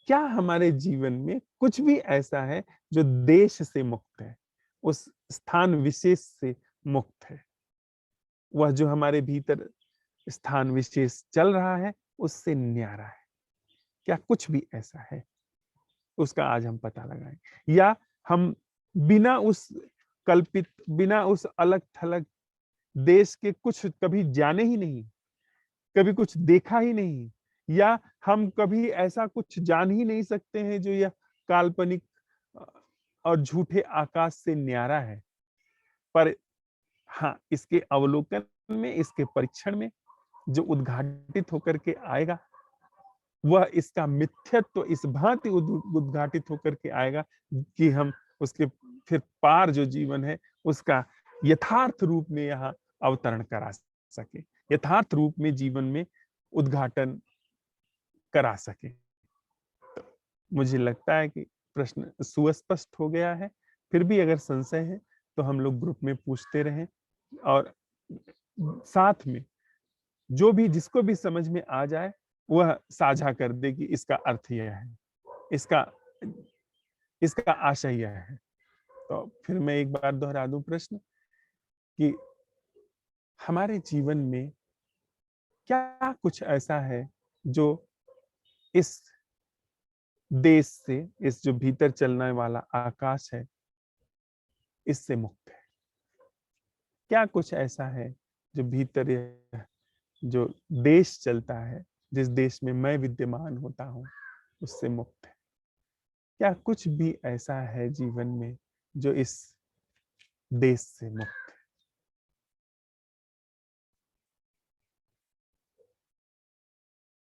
क्या हमारे जीवन में कुछ भी ऐसा है जो देश से मुक्त है, उस स्थान विशेष से मुक्त है, वह जो हमारे भीतर स्थान विशेष चल रहा है उससे न्यारा है? क्या कुछ भी ऐसा है? उसका आज हम पता लगाएं। या हम बिना उस कल्पित, बिना उस अलग थलग देश के कुछ कभी जाने ही नहीं, कभी कुछ देखा ही नहीं, या हम कभी ऐसा कुछ जान ही नहीं सकते हैं जो यह काल्पनिक और झूठे आकाश से न्यारा है। पर हाँ, इसके अवलोकन में, इसके परीक्षण में जो उद्घाटित होकर के आएगा, वह इसका मिथ्यत्व इस भांति उद्घाटित होकर के आएगा कि हम उसके फिर पार जो जीवन है उसका यथार्थ रूप में यहाँ अवतरण करा सके, यथार्थ रूप में जीवन में उद्घाटन करा सके। तो मुझे लगता है कि प्रश्न सुस्पष्ट हो गया है। फिर भी अगर संशय है तो हम लोग ग्रुप में पूछते रहें, और साथ में जो भी जिसको भी समझ में आ जाए वह साझा कर दे कि इसका अर्थ यह है, इसका आशय यह है। तो फिर मैं एक बार दोहरा दूं प्रश्न कि हमारे जीवन में क्या कुछ ऐसा है जो इस देश से, इस जो भीतर चलने वाला आकाश है, इससे मुक्त है? क्या कुछ ऐसा है जो भीतर जो देश चलता है, जिस देश में मैं विद्यमान होता हूं, उससे मुक्त है? क्या कुछ भी ऐसा है जीवन में जो इस देश से मुक्त